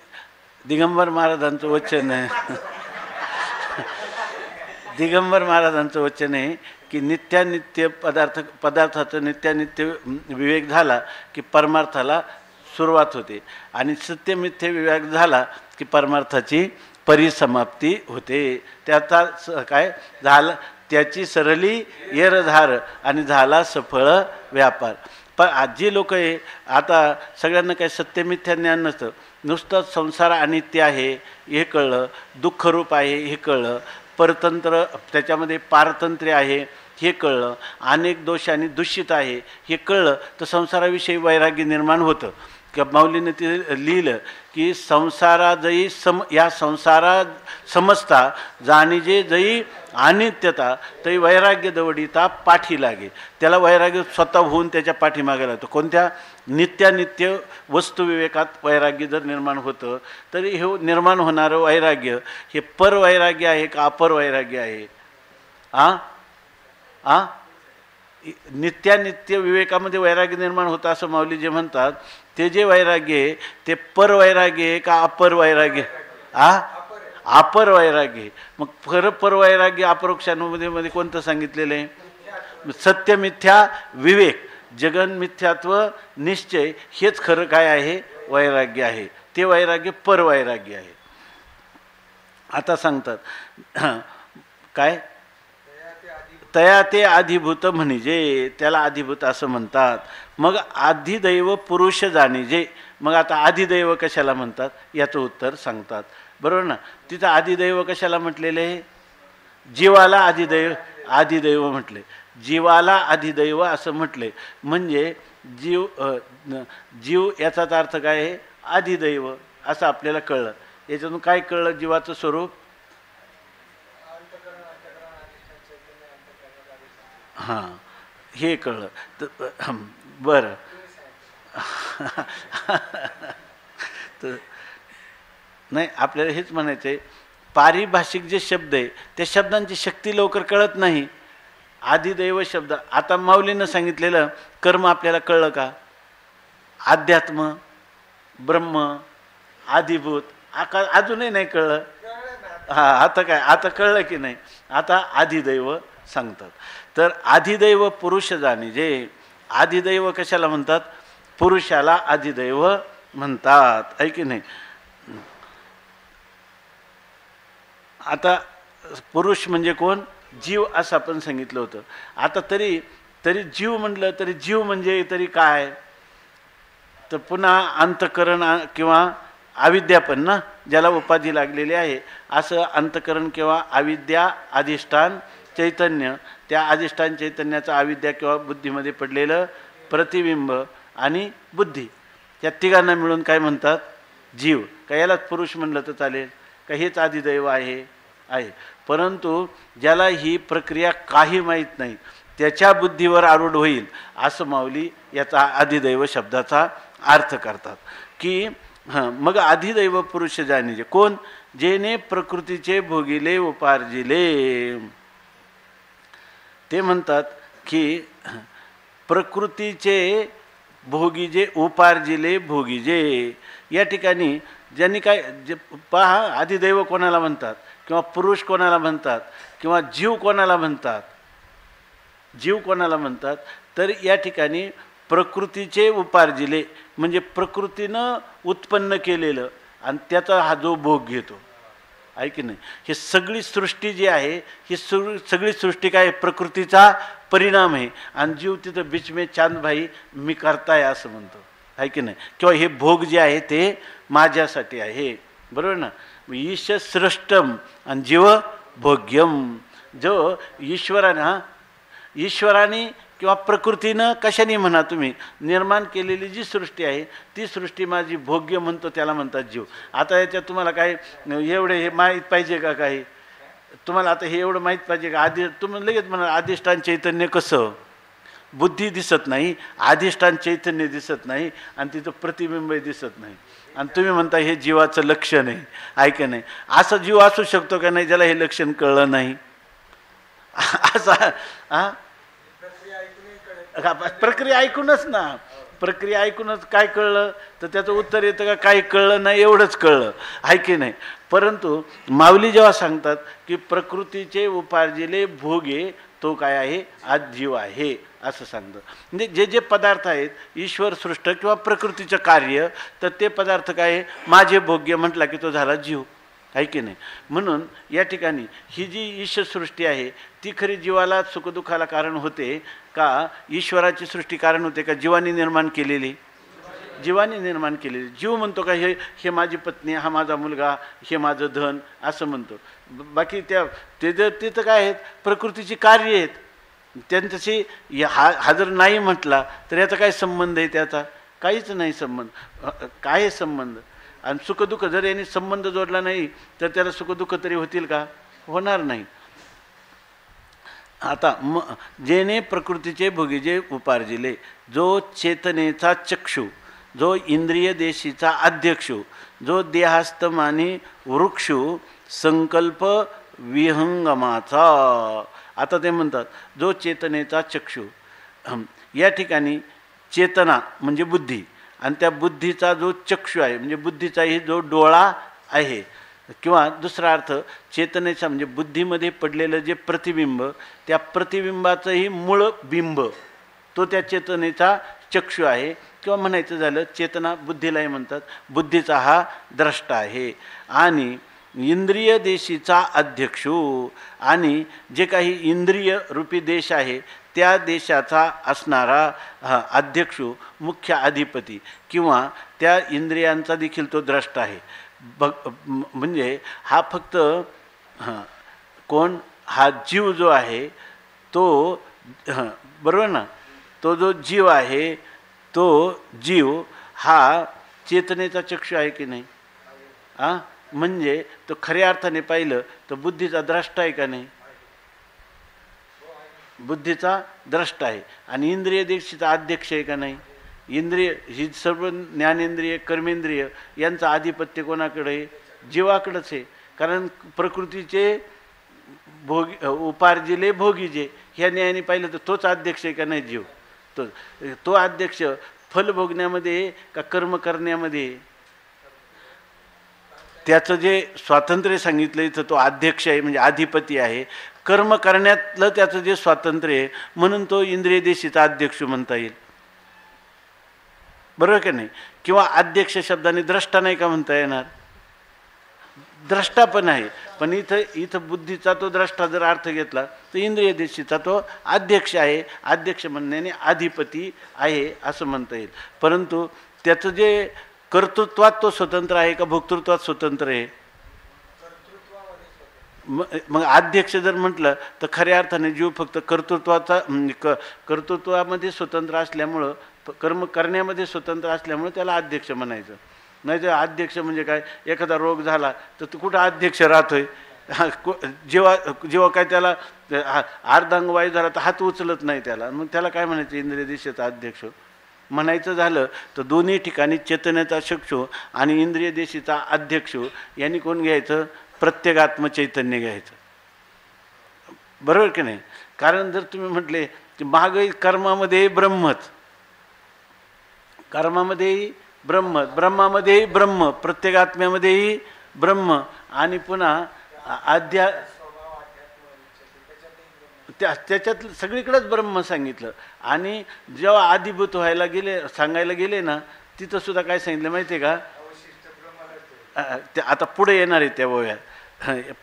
दिगंबर महाराजांचं वचन आहे दिगंबर महाराजांचं वचन आहे की नित्यानित्य पदार्थाचं नित्यानित्य विवेक झाला की परमार्थाला सुरुवात होते आणि सत्यमिथ्य विवेक झाला की परमार्थाची परिसमाप्ती होते. त्याचा काय झालं, त्याची सरली येरधार आणि झाला सफळ व्यापार. पण आजी लोक आहे आता सगळ्यांना काही सत्यमिथ्या ज्ञान नसतं. नुसतं संसार अनित्य आहे हे कळलं, दुःखरूप आहे हे कळलं, परतंत्र त्याच्यामध्ये पारतंत्र्य आहे हे कळलं, अनेक दोषांनी दूषित आहे हे कळलं, तर संसाराविषयी वैराग्य निर्माण होतं. किंवा माऊलीने ते लिहिलं की संसारा जई या संसारा समजता जाणीजे जई अनित्यता तई वैराग्य दवडीता पाठी लागे. त्याला वैराग्य स्वतः होऊन त्याच्या पाठीमागे लागतं. कोणत्या नित्यानित्य वस्तुविवेकात वैराग्य जर निर्माण होतं तरी हे निर्माण होणारं वैराग्य हे परवैराग्य आहे का अपर वैराग्य आहे? नित्यानित्य विवेकामध्ये वैराग्य निर्माण होतं असं माऊली जे म्हणतात ते जे वैराग्य आहे ते परवैराग्य आहे का अपर वैराग्य? अपर वैराग्य. मग परवैराग्य अपरोक्षानुभूतीमध्ये कोणतं सांगितलेलं आहे? सत्यमिथ्या विवेक, जगन मिथ्यात्व निश्चय हेच खरं काय आहे? वैराग्य आहे. ते वैराग्य परवैराग्य आहे. आता सांगतात काय? तया ते आधिभूत म्हणजे त्याला आधिभूत असं म्हणतात. मग आधिदैव पुरुष जाणीजे. मग आता आधिदैव कशाला म्हणतात याचं उत्तर सांगतात. बरोबर ना? तिथं आधिदैव कशाला म्हटलेलं आहे? जीवाला आधिदैव म्हटले. जीवाला आधिदैव असं म्हटले म्हणजे जीव याचाच अर्थ काय आहे? आधिदैव असं आपल्याला कळलं. याच्यातून काय कळलं जीवाचं स्वरूप? हां, हे कळलं. तर बरं तर नाही आपल्याला हेच म्हणायचं आहे, पारिभाषिक जे शब्द आहे त्या शब्दांची शक्ती लवकर कळत नाही. आधिदैव शब्द आता माऊलीनं सांगितलेलं कर्म आपल्याला कळलं का? अध्यात्म, ब्रह्म, आधिभूत अजूनही नाही कळलं. हां, आता काय? आता कळलं की नाही? आता आधिदैव सांगतात. तर आधिदैव पुरुष जाणीजे. आधिदैव कशाला म्हणतात? पुरुषाला आधिदैव म्हणतात, आहे की नाही? आता पुरुष म्हणजे कोण? जीव असं आपण सांगितलं होतं. आता तरी जीव म्हटलं तरी जीव म्हणजे तरी काय? तर पुन्हा अंतःकरण किंवा अविद्या पण ना, ज्याला उपाधी लागलेली आहे असं अंतःकरण किंवा अविद्या, अधिष्ठान, चैतन्य, त्या अधिष्ठान चैतन्याचा अविद्या किंवा बुद्धीमध्ये पडलेलं प्रतिबिंब आणि बुद्धी, या तिघांना मिळून काय म्हणतात? जीव. का यालाच पुरुष म्हणलं तर चालेल का? हेच आधिदैव आहे. परंतु ज्याला ही प्रक्रिया काही माहीत नाही त्याच्या बुद्धीवर आरूढ होईल असं माऊली याचा आधिदैव शब्दाचा अर्थ करतात की मग आधिदैव पुरुष जाणीजे कोण? जेने प्रकृतीचे भोगिले उपार्जिले. ते म्हणतात की प्रकृतीचे भोगीजे उपार्जिले भोगीजे. या ठिकाणी ज्यांनी काय पहा, आधिदैव कोणाला म्हणतात किंवा पुरुष कोणाला म्हणतात किंवा जीव कोणाला म्हणतात? जीव कोणाला म्हणतात? तर या ठिकाणी प्रकृतीचे उपार्जिले म्हणजे प्रकृतीनं उत्पन्न केलेलं आणि त्याचा हा जो भोग घेतो, आहे की नाही? ही सगळी सृष्टी जी आहे ही सगळी सृष्टी काय? प्रकृतीचा परिणाम आहे. आणि जीव तिथं बीच में चांद भाई मी करताय असं म्हणतो, आहे की नाही? किंवा हे भोग जे आहे ते माझ्यासाठी आहे. बरोबर ना? ईश सृष्टम आणि जीव भोग्यम. जो ईश्वराने किंवा प्रकृतीनं कशाने म्हणा तुम्ही निर्माण केलेली जी सृष्टी आहे ती सृष्टी माझी भोग्य म्हणतो, त्याला म्हणतात जीव. आता याच्यात तुम्हाला काय एवढे हे माहीत पाहिजे का? काही तुम्हाला आता हे एवढं माहीत पाहिजे का? तुम्ही लगेच म्हणा अधिष्ठान चैतन्य कसं? बुद्धी दिसत नाही, अधिष्ठान चैतन्य दिसत नाही आणि तिथं प्रतिबिंब दिसत नाही आणि तुम्ही म्हणता हे जीवाचं लक्षण आहे, ऐका नाही? असं जीव असू शकतो का नाही ज्याला हे लक्षण कळलं नाही? असं प्रक्रिया ऐकूनच ना. प्रक्रिया ऐकूनच काय कळलं तर त्याचं उत्तर येतं का काही कळलं नाही, एवढंच कळलं, आहे की नाही. परंतु माऊली जेव्हा सांगतात की प्रकृतीचे उपार्जिले भोगे तो काय आहे, आज जीव आहे असं सांगतं. म्हणजे जे जे पदार्थ आहेत ईश्वर सृष्ट किंवा प्रकृतीचं कार्य, तर ते पदार्थ काय आहे, माझे भोग्य म्हटला की तो झाला जीव, आहे की नाही. म्हणून या ठिकाणी ही जी ईश्वरसृष्टी आहे ती खरी जीवाला सुखदुःखाला कारण होते का ईश्वराची सृष्टी कारण होते का जीवाने निर्माण केलेली, जीवाने निर्माण केलेली. जीव म्हणतो का हे हे माझी पत्नी, हा माझा मुलगा, हे माझं धन असं म्हणतो. बाकी ते तर काय आहेत, प्रकृतीची कार्य आहेत. त्यांच्याशी हा जर नाही म्हटला तर याचा काय संबंध आहे, त्याचा काहीच नाही संबंध. काय संबंध? आणि सुखदुःख जर यांनी संबंध जोडला नाही तर त्याला सुखदुःख तरी होतील का, होणार नाही. आता जेने प्रकृतीचे भोगीजे उपार्जिले, जो चेतनेचा चक्षु, जो इंद्रिय देशीचा अध्यक्षु, जो देहास्तमानी वृक्षु संकल्प विहंगमाचा. आता ते म्हणतात जो चेतनेचा चक्षु, या ठिकाणी चेतना म्हणजे बुद्धी, आणि त्या बुद्धीचा जो चक्षु आहे म्हणजे बुद्धीचाही जो डोळा आहे, किंवा दुसरा अर्थ चेतनेचा म्हणजे बुद्धीमध्ये पडलेलं जे प्रतिबिंब, त्या प्रतिबिंबाचंही मूळ बिंब तो त्या चेतनेचा चक्षु आहे. किंवा म्हणायचं झालं चेतना बुद्धीलाही म्हणतात, बुद्धीचा हा द्रष्टा आहे. आणि इंद्रिय देशीचा अध्यक्षू, आणि जे काही इंद्रिय रूपी देश आहे त्या देशाचा असणारा अध्यक्षू, मुख्य अधिपती, किंवा त्या इंद्रियांचा देखील तो द्रष्टा आहे. म्हणजे हा फक्त कोण, हा जीव जो आहे तो, बरोबर ना, तो जो जीव आहे तो जीव हा चेतनेचा चक्षु आहे की नाही. म्हणजे तो खऱ्या अर्थाने पाहिलं तर बुद्धीचा द्रष्टा आहे का नाही, बुद्धीचा द्रष्टा आहे. आणि इंद्रिय देशीचा अध्यक्ष आहे का नाही. इंद्रिय ही सर्व ज्ञानेंद्रिय कर्मेंद्रिय यांचं आधिपत्य कोणाकडे आहे, जीवाकडंच आहे. कारण प्रकृतीचे भोगी उपार्जिले भोगीजे ह्या न्यायाने पाहिलं तर तोच अध्यक्ष आहे का नाही, जीव. तो अध्यक्ष फल भोगण्यामध्ये का कर्म करण्यामध्ये, त्याचं जे स्वातंत्र्य सांगितलं इथं तो अध्यक्ष आहे म्हणजे अधिपती आहे. कर्म करण्यातलं त्याचं जे स्वातंत्र्य आहे म्हणून तो इंद्रिय देशीचा अध्यक्ष म्हणता येईल, बरोबर की नाही. किंवा अध्यक्ष शब्दाने द्रष्टा नाही का म्हणता येणार, द्रष्टा पण आहे. पण इथं बुद्धीचा तो द्रष्टा जर अर्थ घेतला तर इंद्रिय देशीचा तो अध्यक्ष आहे. अध्यक्ष म्हणण्याने अधिपती आहे असं म्हणता येईल. परंतु त्याचं जे कर्तृत्वात तो स्वतंत्र आहे का भोक्तृत्वात स्वतंत्र आहे. मग अध्यक्ष जर म्हटलं तर खऱ्या अर्थाने जीव फक्त कर्तृत्वामध्ये स्वतंत्र असल्यामुळं, कर्म करण्यामध्ये स्वतंत्र असल्यामुळं त्याला अध्यक्ष म्हणायचं. नाही तर अध्यक्ष म्हणजे काय, एखादा रोग झाला तर तो कुठं अध्यक्ष राहतोय. जेव्हा काय त्याला अर्धांग वायू झाला तर हात उचलत नाही त्याला, मग त्याला काय म्हणायचं, इंद्रिय देशाचा अध्यक्ष म्हणायचं झालं तर दोन्ही ठिकाणी चेतनेचा चक्षु आणि इंद्रिय देशीचा अध्यक्ष यांनी कोण घ्यायचं, प्रत्येगात्म चैतन्य घ्यायचं, बरोबर की नाही. कारण जर तुम्ही म्हटले की माग कर्मामध्ये ब्रह्मच, कर्मामध्येही ब्रह्म, ब्रह्मामध्येही ब्रह्म, प्रत्येगात्म्यामध्येही ब्रह्म, आणि पुन्हा त्याच्यात सगळीकडेच ब्रह्म सांगितलं. आणि जेव्हा आदिभूत व्हायला गेले, सांगायला गेले ना, तिथं सुद्धा काय सांगितलं माहिती आहे का, आता पुढे येणार आहे त्या ओव्या,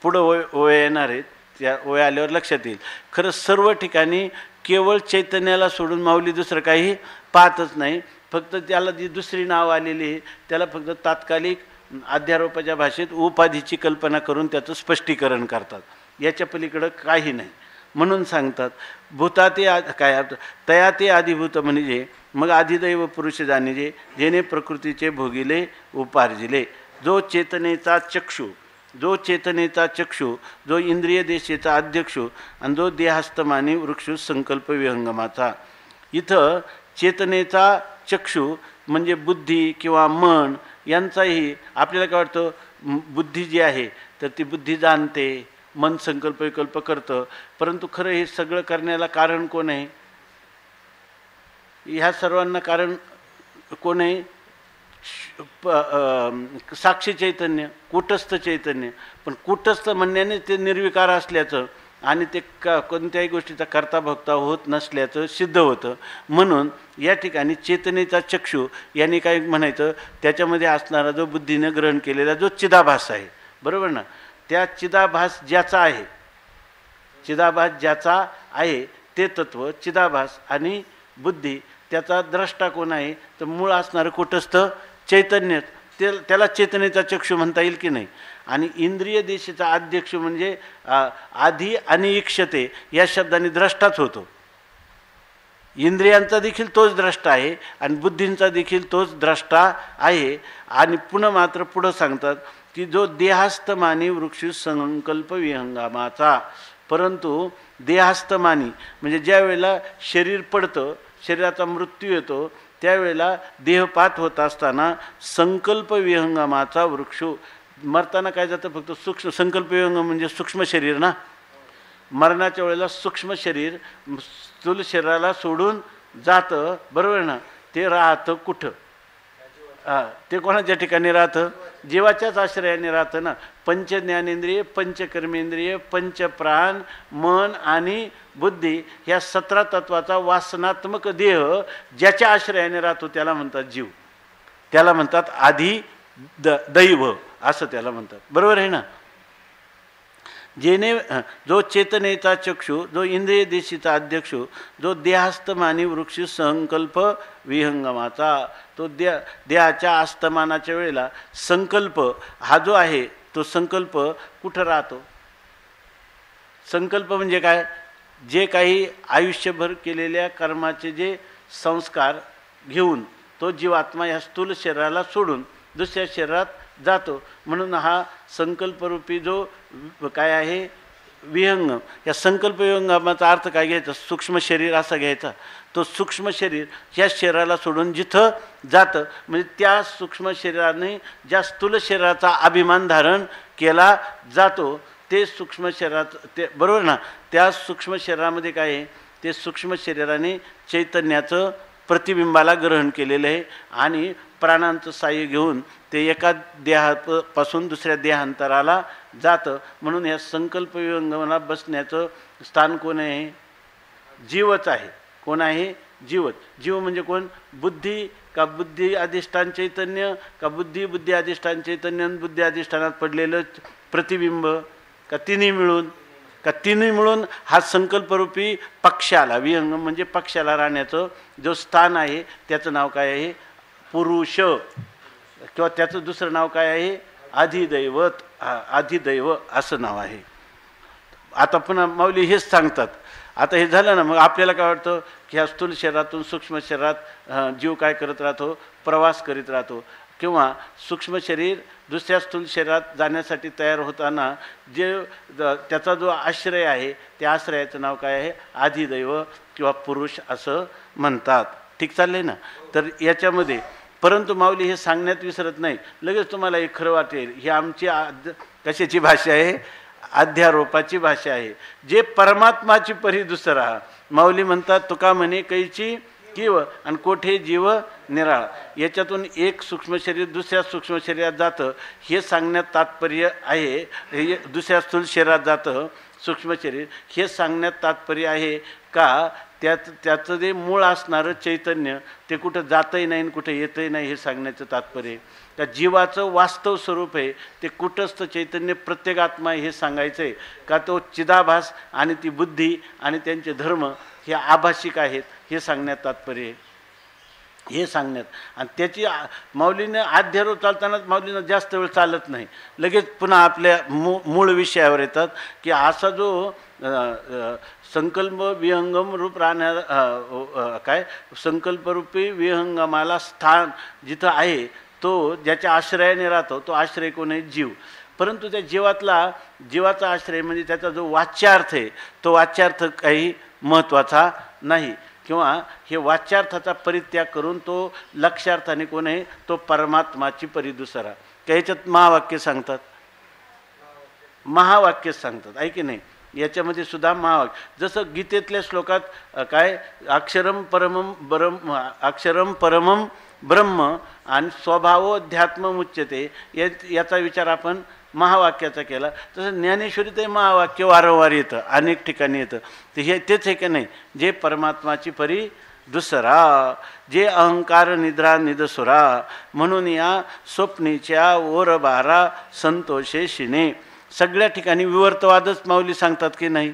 पुढं ओव्या येणार आहेत, त्या ओव्या आल्यावर लक्षात येईल. खरं सर्व ठिकाणी केवळ चैतन्याला सोडून माऊली दुसरं काही पाहतच नाही. फक्त त्याला जी दुसरी नाव आलेली आहे त्याला फक्त तात्कालिक अध्यारोपाच्या भाषेत उपाधीची कल्पना करून त्याचं स्पष्टीकरण करतात, याच्या पलीकडं काही नाही. म्हणून सांगतात भूता ते काय तया ते आदिभूत म्हणजे मग आदिदैव पुरुष जाणिजे, जेने प्रकृतीचे भोगिले उपार्जिले. जो चेतनेचा चक्षु, जो चेतनेचा चक्षु, जो इंद्रिय देशेचा अध्यक्षु, आणि जो देहास्तमानी वृक्षु संकल्प विहंगमाचा. इथं चेतनेचा चक्षु म्हणजे बुद्धी किंवा मन यांचाही आपल्याला काय वाटतं, बुद्धी जी आहे तर ती बुद्धी जाणते, मन संकल्प विकल्प करतं. परंतु खरं हे सगळं करण्याला कारण कोण आहे, ह्या सर्वांना कारण कोण आहे साक्षी चैतन्य, कूटस्थ चैतन्य. पण कूटस्थ म्हणण्याने ते निर्विकार असल्याचं आणि ते कोणत्याही गोष्टीचा कर्ता भोक्ता होत नसल्याचं सिद्ध होतं. म्हणून या ठिकाणी चेतनेचा चक्षु यांनी काय म्हणायचं, त्याच्यामध्ये असणारा जो बुद्धीने ग्रहण केलेला जो चिदाभास आहे, बरोबर ना, त्या चिदाभास ज्याचा आहे, चिदाभास ज्याचा आहे ते तत्व चिदाभास आणि बुद्धी, त्याचा द्रष्टा कोण आहे तर मूळ असणारं कुटस्थ चैतन्य, त्याला चेतनेचा चक्षु म्हणता येईल की नाही. आणि इंद्रिय देशाचा अध्यक्ष म्हणजे आधी आणि इक्षते या शब्दाने द्रष्टाच होतो. इंद्रियांचा देखील तोच द्रष्टा आहे आणि बुद्धींचा देखील तोच द्रष्टा आहे. आणि पुन्हा मात्र पुढं सांगतात की जो देहास्तमानी वृक्ष संकल्प विहंगामाचा, परंतु देहास्तमानी म्हणजे ज्या वेळेला शरीर पडतं, शरीराचा मृत्यू येतो, त्यावेळेला देहपात होत असताना संकल्प विहंगमाचा वृक्ष, मरताना काय जातं फक्त सूक्ष्म, संकल्प विहंगम म्हणजे सूक्ष्म शरीर ना, मरणाच्या वेळेला सूक्ष्म शरीर स्थूल शरीराला सोडून जातं, बरोबर ना. ते राहतं कुठं, ते कोणाच्या ठिकाणी राहतं, जीवाच्याच आश्रयाने राहतं ना. पंच ज्ञानेंद्रिय, पंचकर्मेंद्रिय, पंचप्राण, मन आणि बुद्धी ह्या 17 तत्वाचा वासनात्मक देह ज्याच्या आश्रयाने राहतो त्याला म्हणतात जीव, त्याला म्हणतात आधी दैव असं त्याला म्हणतात, बरोबर आहे ना. जेने जो चेतनेचा चक्षु, जो इंद्रिय देशीचा अध्यक्ष, जो देहास्तमानी वृक्ष संकल्प विहंगमाचा, तो देहाच्या अस्तमानाच्या वेळेला संकल्प हा जो आहे तो संकल्प कुठं राहतो. संकल्प म्हणजे काय, जे काही आयुष्यभर केलेल्या कर्माचे जे संस्कार घेऊन तो जीवात्मा ह्या स्थूल शरीराला सोडून दुसऱ्या शरीरात जातो. म्हणून हा संकल्परूपी जो काय आहे विहंगम, या संकल्प विहंगमाचा अर्थ काय घ्यायचा, सूक्ष्म शरीर असा घ्यायचा. तो सूक्ष्म शरीर ह्या शरीराला सोडून जिथं जातं म्हणजे त्या सूक्ष्म शरीराने ज्या स्थूल शरीराचा अभिमान धारण केला जातो ते सूक्ष्म शरीरात, ते बरोबर ना. त्या सूक्ष्म शरीरामध्ये काय आहे, ते सूक्ष्म शरीराने चैतन्याचं प्रतिबिंबाला ग्रहण केलेलं आहे आणि प्राणांचं साह्य घेऊन ते एका देहापासून दुसऱ्या देहांतराला जातं. म्हणून या संकल्प विहंगमाला बसण्याचं स्थान कोण आहे, जीवच आहे. कोण आहे, जीवच. जीव म्हणजे कोण, बुद्धी का बुद्धी अधिष्ठान चैतन्य, का बुद्धी अधिष्ठान चैतन्य, बुद्धी अधिष्ठानात पडलेलं प्रतिबिंब, का तिन्ही मिळून, का तिन्ही मिळून हा संकल्परूपी पक्षाला, विहंगम म्हणजे पक्षाला राहण्याचं जो स्थान आहे त्याचं नाव काय आहे, पुरुष, किंवा त्याचं दुसरं नाव काय आहे, अधिदैवत, अधिदैव असं नाव आहे. आता पुन्हा माऊली हेच सांगतात. आता हे झालं ना, मग आपल्याला काय वाटतं की ह्या स्थूल शरीरातून सूक्ष्म शरीरात जीव काय करत राहतो, प्रवास करीत राहतो. किंवा सूक्ष्म शरीर दुसऱ्या स्थूल शरीरात जाण्यासाठी तयार होताना जे त्याचा जो आश्रय आहे त्या आश्रयाचं नाव काय आहे, अधिदैव किंवा पुरुष असं म्हणतात. ठीक चाललंय ना. तर याच्यामध्ये परंतु माऊली हे सांगण्यात विसरत नाही. लगेच तुम्हाला हे खरं वाटेल, ही आमची कशाची भाषा आहे, अध्यारोपाची भाषा आहे. जे परमात्माची परी दुसरा, माऊली म्हणतात तुका म्हणे कैची किव आणि कोठे जीव निराळा. याच्यातून एक सूक्ष्म शरीर दुसऱ्या सूक्ष्म शरीरात जातं हे सांगण्यात तात्पर्य आहे. हे दुसऱ्या स्थूल शरीरात जातं सूक्ष्म शरीर हे सांगण्यात तात्पर्य आहे का, त्याचं जे मूळ असणारं चैतन्य ते कुठं जातही नाही आणि कुठं येतही नाही हे सांगण्याचं तात्पर्य. त्या जीवाचं वास्तव स्वरूप आहे ते कुटस्थ चैतन्य प्रत्येक आत्मा हे सांगायचं आहे का. तो चिदाभास आणि ती बुद्धी आणि त्यांचे धर्म हे आभाषिक आहेत हे सांगण्यात तात्पर्य आहे. हे सांगण्यात आणि त्याची माऊलीनं अध्यारोप चालतानाच माऊलीनं जास्त वेळ चालत नाही, लगेच पुन्हा आपल्या मूळ विषयावर येतात की असा जो संकल्प विहंगम रूप राहणार काय, संकल्परूपी विहंगमाला स्थान जिथं आहे तो ज्याच्या आश्रयाने राहतो तो आश्रय कोण आहे, जीव. परंतु त्या जीवाचा आश्रय म्हणजे त्याचा जो वाच्यार्थ आहे तो वाच्यार्थ काही महत्त्वाचा नाही. किंवा हे वाच्यार्थाचा परित्याग करून तो लक्ष्यार्थाने कोण आहे, तो परमात्माची परी दुसरा. त्याच्यात महावाक्य सांगतात, महावाक्य सांगतात, आहे की नाही. याच्यामध्ये सुद्धा महावाक्य, जसं गीतेतल्या श्लोकात काय अक्षरम परमम ब्रह्म आणि स्वभावोध्यात्म मुच्यते याचा विचार आपण महावाक्याचा केला. तसं ज्ञानेश्वरीतही महावाक्य वारंवार येतं, अनेक ठिकाणी येतं. तर हे तेच आहे की नाही, जे परमात्माची परी दुसरा, जे अहंकार निद्रा निदसुरा, म्हणून या स्वप्नीच्या ओरबारा संतोषे शिने. सगळ्या ठिकाणी विवर्तवादच माऊली सांगतात की नाही,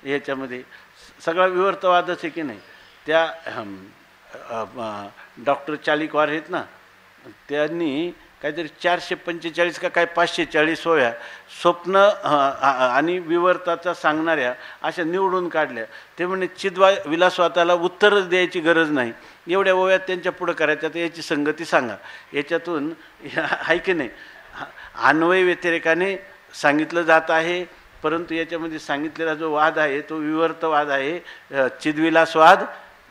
याच्यामध्ये सगळा विवर्तवादच आहे की नाही. त्या डॉक्टर चालिकवार आहेत ना, त्यांनी काहीतरी 445 का काय 540 ओव्या स्वप्न आणि विवर्ताचा सांगणाऱ्या अशा निवडून काढल्या. ते म्हणजे विलासवाताला उत्तरच द्यायची गरज नाही, एवढ्या ओव्यात त्यांच्या पुढं करायच्या, तर याची संगती सांगा. याच्यातून आहे की नाही, अन्वय व्यतिरेकाने सांगितलं जात आहे, परंतु याच्यामध्ये सांगितलेला जो वाद आहे तो विवर्तवाद आहे, चिद्विलासवाद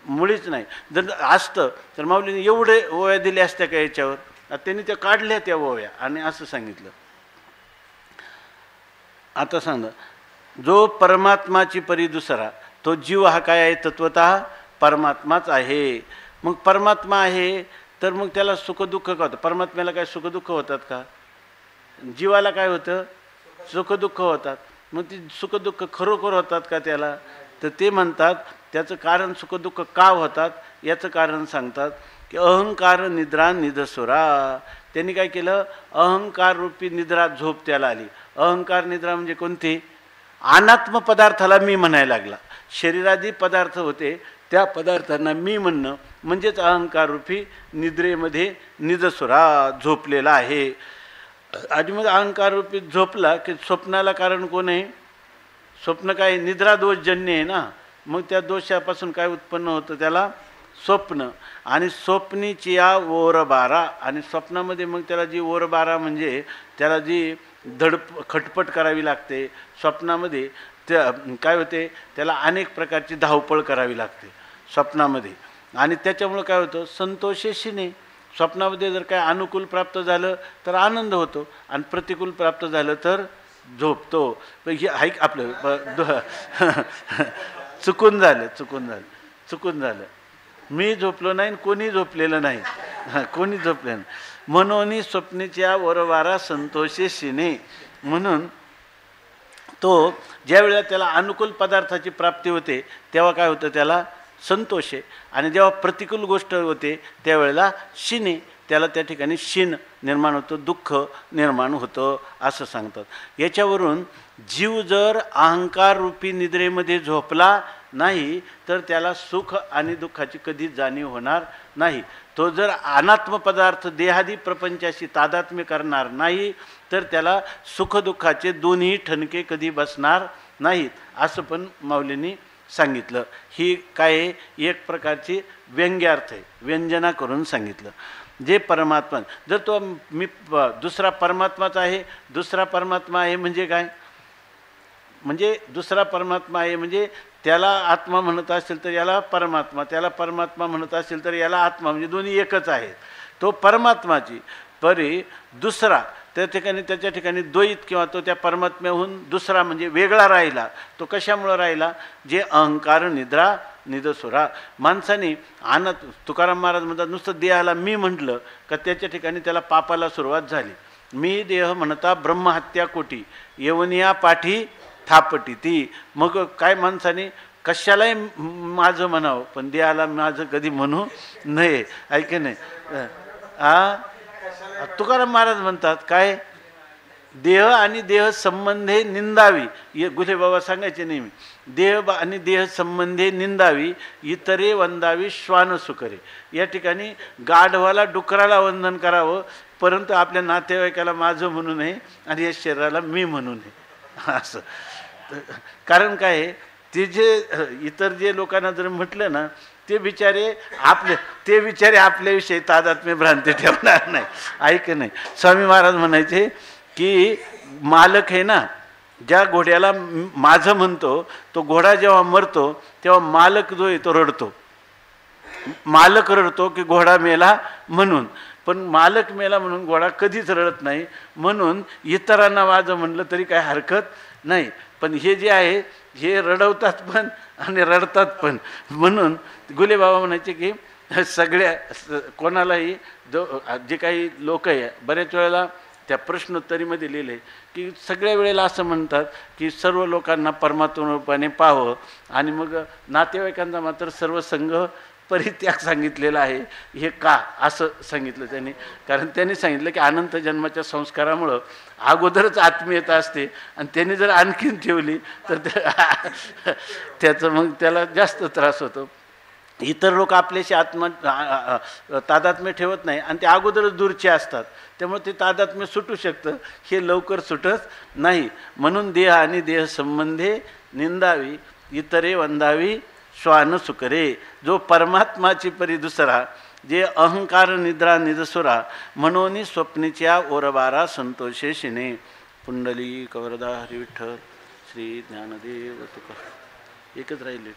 मुळीच नाही. जर असतं तर माऊलीने एवढे ओव्या दिल्या असत्या का याच्यावर? त्यांनी त्या काढल्या त्या ओव्या आणि असं सांगितलं. आता सांगा, जो परमात्माची परी दुसरा, तो जीव हा काय आहे? तत्वतः परमात्माच आहे. मग परमात्मा आहे तर मग त्याला सुखदुःख का होतं? परमात्म्याला काय सुखदुःख होतात का? जीवाला काय होतं? सुखदुःख होतात. मग ती सुखदुःख खरोखर होतात का त्याला? तर ते म्हणतात त्याचं कारण सुखदुःख का होतात याचं कारण सांगतात की अहंकार निद्रा निदसुरा. त्यांनी काय केलं? अहंकार रूपी निद्रा झोप त्याला आली. अहंकार निद्रा म्हणजे कोणती? अनात्म पदार्थाला मी म्हणायला लागला. शरीरादी पदार्थ होते त्या पदार्थांना मी म्हणणं म्हणजेच अहंकार रूपी निद्रेमध्ये निदसुरा झोपलेला आहे. आणि मग अहंकार रूपी झोपला की स्वप्नाला कारण कोण आहे? स्वप्न काय? निद्रा दोषजन्य आहे ना. मग त्या दोषापासून काय उत्पन्न होतं? त्याला स्वप्न. आणि स्वप्नीची या ओरबारा, आणि स्वप्नामध्ये मग त्याला जी ओरबारा म्हणजे त्याला जी खटपट करावी लागते स्वप्नामध्ये. त्या काय होते? त्याला अनेक प्रकारची धावपळ करावी लागते स्वप्नामध्ये. आणि त्याच्यामुळं काय होतं? संतोषेशीने. स्वप्नामध्ये जर काय अनुकूल प्राप्त झालं तर आनंद होतो, आणि प्रतिकूल प्राप्त झालं तर झोपतो. हे ऐक आपलं चुकून झालं. मी झोपलो नाही, कोणी झोपलेलं नाही, कोणी झोपलेलं नाही. म्हणून स्वप्नीच्या वरवारा संतोषेशीने. म्हणून तो ज्या वेळेला त्याला अनुकूल पदार्थाची प्राप्ती होते तेव्हा काय होतं? त्याला संतोष आहे. आणि जेव्हा प्रतिकूल गोष्ट होते त्यावेळेला शिने, त्याला त्या ठिकाणी शीन निर्माण होतं, दुःख निर्माण होतं असं सांगतात. याच्यावरून जीव जर अहंकार रूपी निद्रेमध्ये झोपला नाही तर त्याला सुख आणि दुःखाची कधीच जाणीव होणार नाही. तो जर अनात्म पदार्थ देहादी प्रपंचाशी तादात्म्य करणार नाही तर त्याला सुखदुःखाचे दोन्ही ठणके कधी बसणार नाहीत असं पण माऊलींनी सांगितलं. ही काय? एक प्रकारची व्यंग्यार्थ आहे, व्यंजना करून सांगितलं. जे परमात्मा, जर तो मी दुसरा परमात्माच आहे, दुसरा परमात्मा आहे म्हणजे काय? म्हणजे दुसरा परमात्मा आहे म्हणजे त्याला आत्मा म्हणत असेल तर याला परमात्मा, त्याला परमात्मा म्हणत असेल तर याला आत्मा, म्हणजे दोन्ही एकच आहेत. तो परमात्माची परी दुसरा, त्या ठिकाणी त्याच्या ठिकाणी द्वैत किंवा तो त्या परमात्म्याहून दुसरा म्हणजे वेगळा राहिला. तो कशामुळं राहिला? जे अहंकार निद्रा निदसुरा. माणसाने तुकाराम महाराज म्हणतात नुसतं देहाला मी म्हटलं का त्याच्या ठिकाणी त्याला पापाला सुरुवात झाली. मी देह म्हणता ब्रह्महत्या कोटी येवनिया पाठी थापटी ती. मग काय माणसाने कशालाही माझं म्हणावं पण देहाला माझं कधी म्हणू नये. ऐके नाही तुकाराम महाराज म्हणतात काय? देह आणि देह संबंधे निंदावी. गुथे बाबा सांगायचे नेहमी, देह आणि देह संबंधे निंदावी इतरे वंदावी श्वान सुकरे. या ठिकाणी गाढवाला डुकराला वंदन करावं परंतु आपल्या नातेवाईकाला माझं म्हणू नये आणि या शरीराला मी म्हणू नये असं. कारण काय? ते जे इतर जे लोकांना जर म्हटलं ना ते बिचारे आपल्याविषयी तादात्म्य भ्रांती ठेवणार नाही. ऐक नाही, स्वामी महाराज म्हणायचे की मालक आहे ना, ज्या घोड्याला माझं म्हणतो तो घोडा जेव्हा मरतो तेव्हा मालक जो आहे तो रडतो. मालक रडतो की घोडा मेला म्हणून, पण मालक मेला म्हणून घोडा कधीच रडत नाही. म्हणून इतरांना माझं म्हणलं तरी काय हरकत नाही. पण हे जे आहे हे रडवतात पण आणि रडतात पण. म्हणून गुले बाबा म्हणायचे की सगळ्या कोणालाही जे काही लोक आहे बऱ्याच वेळेला त्या प्रश्नोत्तरीमध्ये लिहिले की सगळ्या वेळेला असं म्हणतात की सर्व लोकांना परमात्मा रूपाने पाहावं, आणि मग नातेवाईकांचा मात्र सर्व संघ परित्याग सांगितलेला आहे. हे का असं सांगितलं त्यांनी? कारण त्यांनी सांगितलं की अनंत जन्माच्या संस्कारामुळं अगोदरच आत्मीयता असते, आणि त्यांनी जर आणखीन ठेवली तर त्याचं मग त्याला जास्त त्रास होतो. इतर लोक आपल्याशी तादात्म्य ठेवत नाही आणि ते अगोदरच दूरचे असतात, त्यामुळे ते तादात्म्य सुटू शकतं, हे लवकर सुटत नाही. म्हणून देह आणि देह संबंधे निंदावी, इतरे वंदावी श्वान सुकरे. जो परमात्माची परी दुसरा, जे अहंकार निद्रा निजसुरा, म्हणून स्वप्नीच्या ओरबारा संतोषे शिने. पुंडली कवरदा हरी विठ्ठल श्री ज्ञानदेव तुका. एकच राहिले.